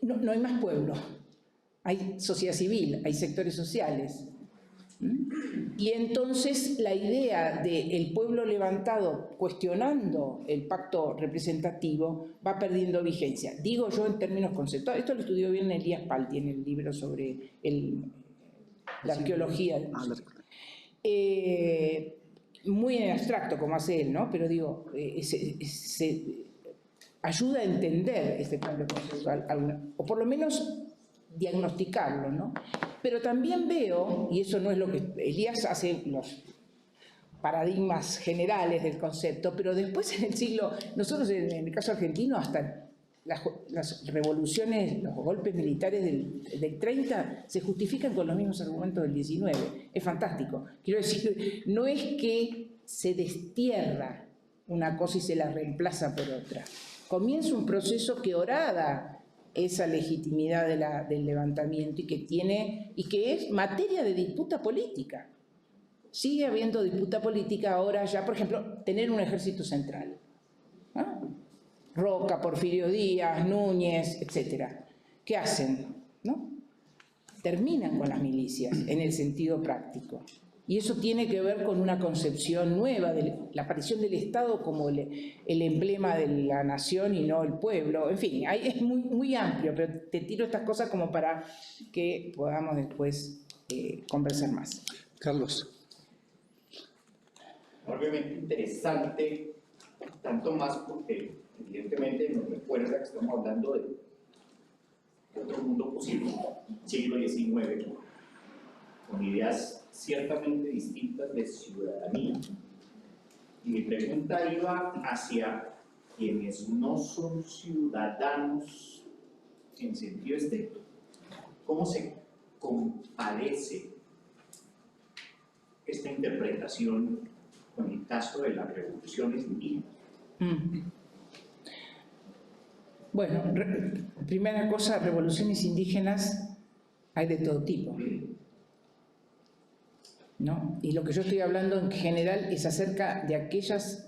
no hay más pueblo, hay sociedad civil, hay sectores sociales. Y entonces la idea del pueblo levantado cuestionando el pacto representativo va perdiendo vigencia. Digo yo en términos conceptuales, esto lo estudió bien Elías Palti en el libro sobre la arqueología. muy en abstracto como hace él, ¿no? Pero digo, se ayuda a entender este cambio conceptual, o por lo menos diagnosticarlo, ¿no? Pero también veo, y eso no es lo que Elías hace, los paradigmas generales del concepto, pero después en el siglo, nosotros en el caso argentino, hasta las revoluciones, los golpes militares del 30 se justifican con los mismos argumentos del 19. Es fantástico. Quiero decir, no es que se destierra una cosa y se la reemplaza por otra. Comienza un proceso que horada esa legitimidad del levantamiento y que es materia de disputa política. Sigue habiendo disputa política ahora ya, por ejemplo, tener un ejército central, ¿no? Roca, Porfirio Díaz, Núñez, etc. ¿Qué hacen? ¿No? Terminan con las milicias en el sentido práctico. Y eso tiene que ver con una concepción nueva de la aparición del Estado como el emblema de la nación y no el pueblo. En fin, es muy, muy amplio, pero te tiro estas cosas como para que podamos después conversar más. Carlos. Obviamente interesante, tanto más porque evidentemente nos recuerda que estamos hablando de otro mundo posible, siglo XIX, con ideas ciertamente distintas de ciudadanía. Y mi pregunta iba hacia quienes no son ciudadanos en sentido estricto. ¿Cómo se comparece esta interpretación con el caso de las revoluciones indígenas? Bueno, primera cosa, revoluciones indígenas hay de todo tipo, ¿no? Y lo que yo estoy hablando en general es acerca de aquellas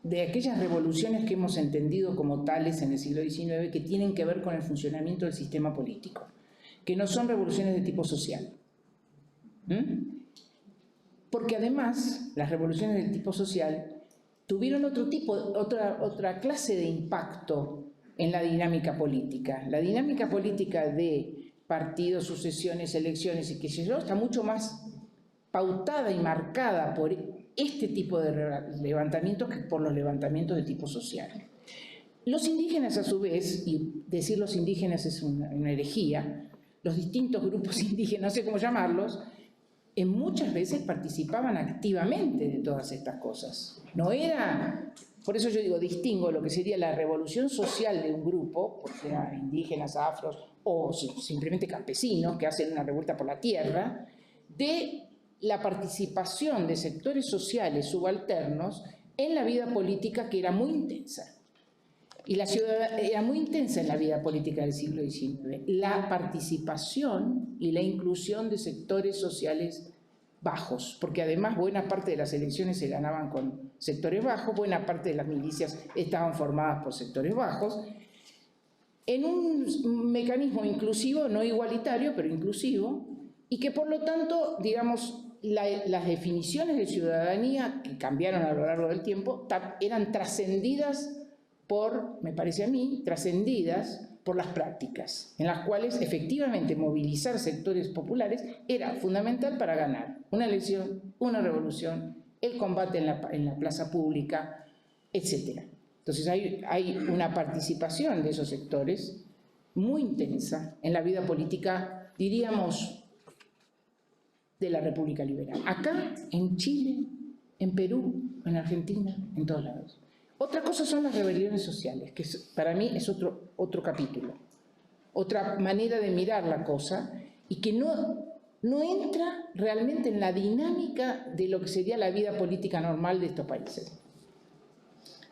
revoluciones que hemos entendido como tales en el siglo XIX que tienen que ver con el funcionamiento del sistema político, que no son revoluciones de tipo social. Porque además las revoluciones de tipo social tuvieron otra clase de impacto en la dinámica política. La dinámica política de partidos, sucesiones, elecciones y qué sé yo está mucho más pautada y marcada por este tipo de levantamientos que por los levantamientos de tipo social. Los indígenas, a su vez, y decir los indígenas es una herejía, los distintos grupos indígenas, no sé cómo llamarlos, muchas veces participaban activamente de todas estas cosas. No era, por eso yo digo, distingo lo que sería la revolución social de un grupo, o sea, indígenas, afros o simplemente campesinos que hacen una revuelta por la tierra, de la participación de sectores sociales subalternos en la vida política, que era muy intensa. Y la ciudad era muy intensa en la vida política del siglo XIX. La participación y la inclusión de sectores sociales bajos, porque además buena parte de las elecciones se ganaban con sectores bajos, buena parte de las milicias estaban formadas por sectores bajos, en un mecanismo inclusivo, no igualitario, pero inclusivo, y que por lo tanto, digamos, las definiciones de ciudadanía que cambiaron a lo largo del tiempo eran trascendidas me parece a mí, trascendidas por las prácticas, en las cuales efectivamente movilizar sectores populares era fundamental para ganar una elección, una revolución, el combate en la plaza pública, etc. Entonces hay una participación de esos sectores muy intensa en la vida política, diríamos, de la República Liberal. Acá, en Chile, en Perú, en Argentina, en todos lados. Otra cosa son las rebeliones sociales, que para mí es otro capítulo, otra manera de mirar la cosa y que no entra realmente en la dinámica de lo que sería la vida política normal de estos países.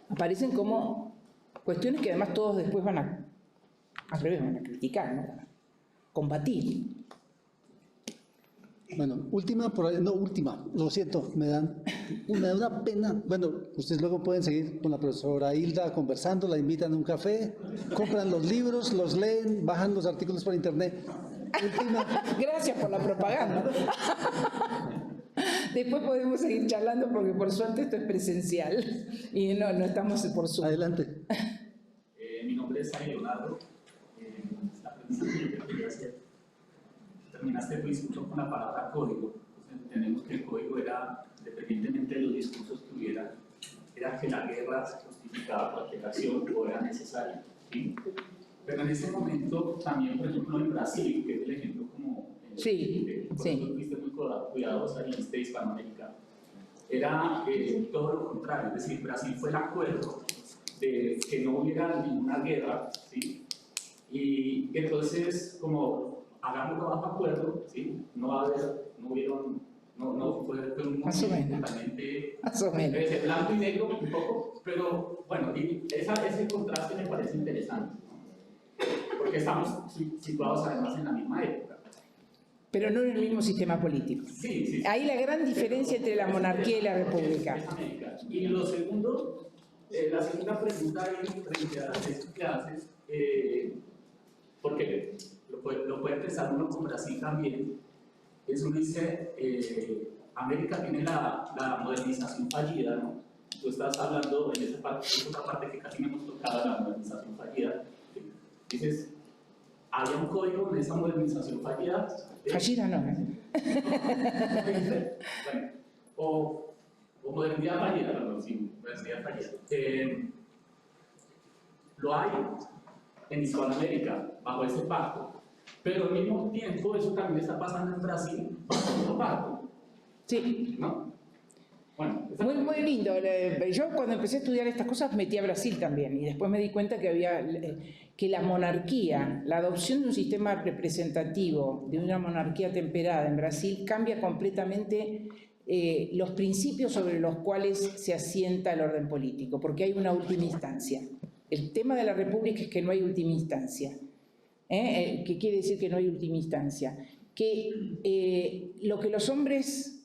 Aparecen como cuestiones que además todos después van a criticar, ¿no? Van a combatir. Bueno, última, lo siento, me da una pena. Bueno, ustedes luego pueden seguir con la profesora Hilda conversando, la invitan a un café, compran los libros, los leen, bajan los artículos por internet. Gracias por la propaganda. Después podemos seguir charlando porque por suerte esto es presencial y no estamos por Zoom. Adelante. Mi nombre es Jaime Leonardo. Terminaste tu discurso con la palabra código. entendemos que el código era, independientemente de los discursos que hubiera, era que la guerra justificaba cualquier acción o era necesaria, ¿sí? Pero en ese momento también, por ejemplo, en Brasil, que es el ejemplo como... Sí, por sí. eso fuiste muy cuidadosa en este hispanoamericano. Era todo lo contrario, es decir, Brasil fue el acuerdo de que no hubiera ninguna guerra, ¿sí? Y entonces, como hagámoslo bajo acuerdo, ¿sí? No va a haber, no hubieron, no fue un movimiento totalmente blanco y negro un poco, pero bueno, y ese contraste me parece interesante, ¿no? Porque estamos situados además en la misma época. Pero no en el mismo sistema político. Sí, sí. Ahí la gran diferencia entre la monarquía y la república. Y lo segundo, la segunda pregunta ahí frente a esto que haces, porque lo puede pensar uno con Brasil también, es uno dice, América tiene la modernización fallida, ¿no? Tú estás hablando en esa parte, es otra parte que casi no hemos tocado, la modernización fallida. Dices, había un código de esa modernización fallida. Fallida no. Bueno, o modernidad fallida, perdón, sí, modernidad fallida. Lo hay en Hispanoamérica, bajo ese pacto, pero al mismo tiempo eso también está pasando en Brasil, bajo otro pacto. Sí. ¿No? Bueno, muy lindo. Yo cuando empecé a estudiar estas cosas metí a Brasil también y después me di cuenta que había que la monarquía, la adopción de un sistema representativo, de una monarquía temperada en Brasil cambia completamente los principios sobre los cuales se asienta el orden político, porque hay una última instancia. El tema de la república es que no hay última instancia. ¿Qué quiere decir que no hay última instancia? Que lo que los hombres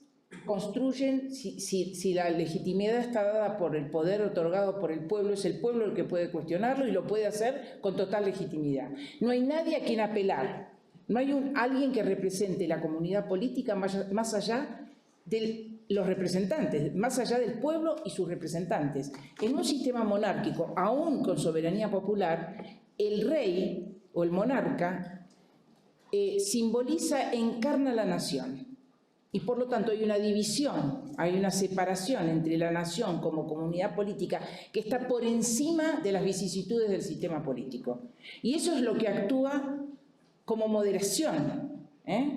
construyen, si la legitimidad está dada por el poder otorgado por el pueblo, es el pueblo el que puede cuestionarlo y lo puede hacer con total legitimidad. No hay nadie a quien apelar, no hay alguien que represente la comunidad política más allá de los representantes, más allá del pueblo y sus representantes. En un sistema monárquico, aún con soberanía popular, el rey o el monarca simboliza, encarna la nación. Y por lo tanto hay una división, hay una separación entre la nación como comunidad política que está por encima de las vicisitudes del sistema político. Y eso es lo que actúa como moderación,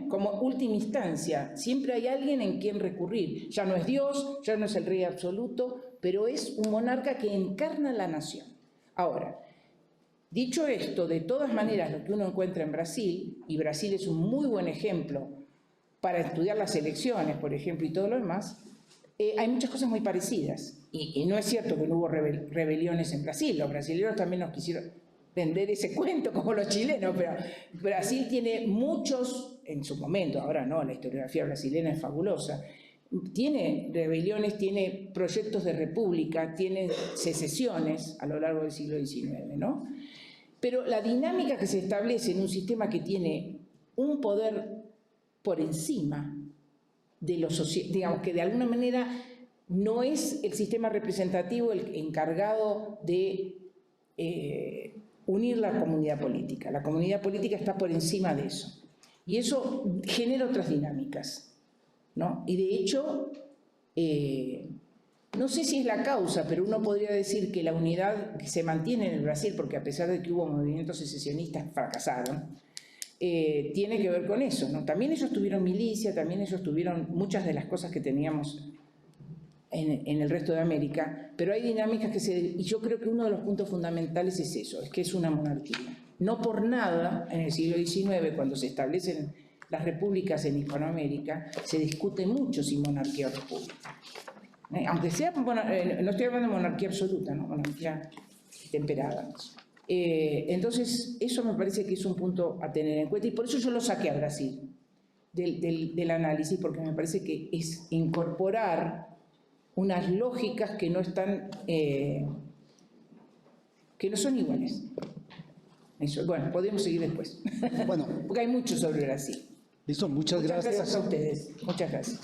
como última instancia. Siempre hay alguien en quien recurrir. Ya no es Dios, ya no es el rey absoluto, pero es un monarca que encarna la nación. Ahora, dicho esto, de todas maneras lo que uno encuentra en Brasil, y Brasil es un muy buen ejemplo para estudiar las elecciones, por ejemplo, y todo lo demás, hay muchas cosas muy parecidas. Y no es cierto que no hubo rebeliones en Brasil. Los brasileños también nos quisieron vender ese cuento como los chilenos, pero Brasil tiene muchos, en su momento, ahora no, la historiografía brasileña es fabulosa, tiene rebeliones, tiene proyectos de república, tiene secesiones a lo largo del siglo XIX, ¿no? Pero la dinámica que se establece en un sistema que tiene un poder por encima de lo social, digamos que de alguna manera no es el sistema representativo el encargado de unir la comunidad política. La comunidad política está por encima de eso. Y eso genera otras dinámicas, ¿no? Y de hecho, no sé si es la causa, pero uno podría decir que la unidad que se mantiene en el Brasil, porque a pesar de que hubo movimientos secesionistas, fracasaron, tiene que ver con eso, ¿no? También ellos tuvieron milicia, también ellos tuvieron muchas de las cosas que teníamos en el resto de América, pero hay dinámicas y yo creo que uno de los puntos fundamentales es eso, es que es una monarquía. No por nada, en el siglo XIX, cuando se establecen las repúblicas en Hispanoamérica, se discute mucho si monarquía o república. Aunque sea, no estoy hablando de monarquía absoluta, ¿no? Monarquía temperada. Entonces, eso me parece que es un punto a tener en cuenta y por eso yo lo saqué a Brasil del análisis, porque me parece que es incorporar unas lógicas que no están, que no son iguales. Eso, bueno, podemos seguir después. Bueno, porque hay mucho sobre Brasil. Listo, muchas gracias. Muchas gracias a ustedes. Muchas gracias.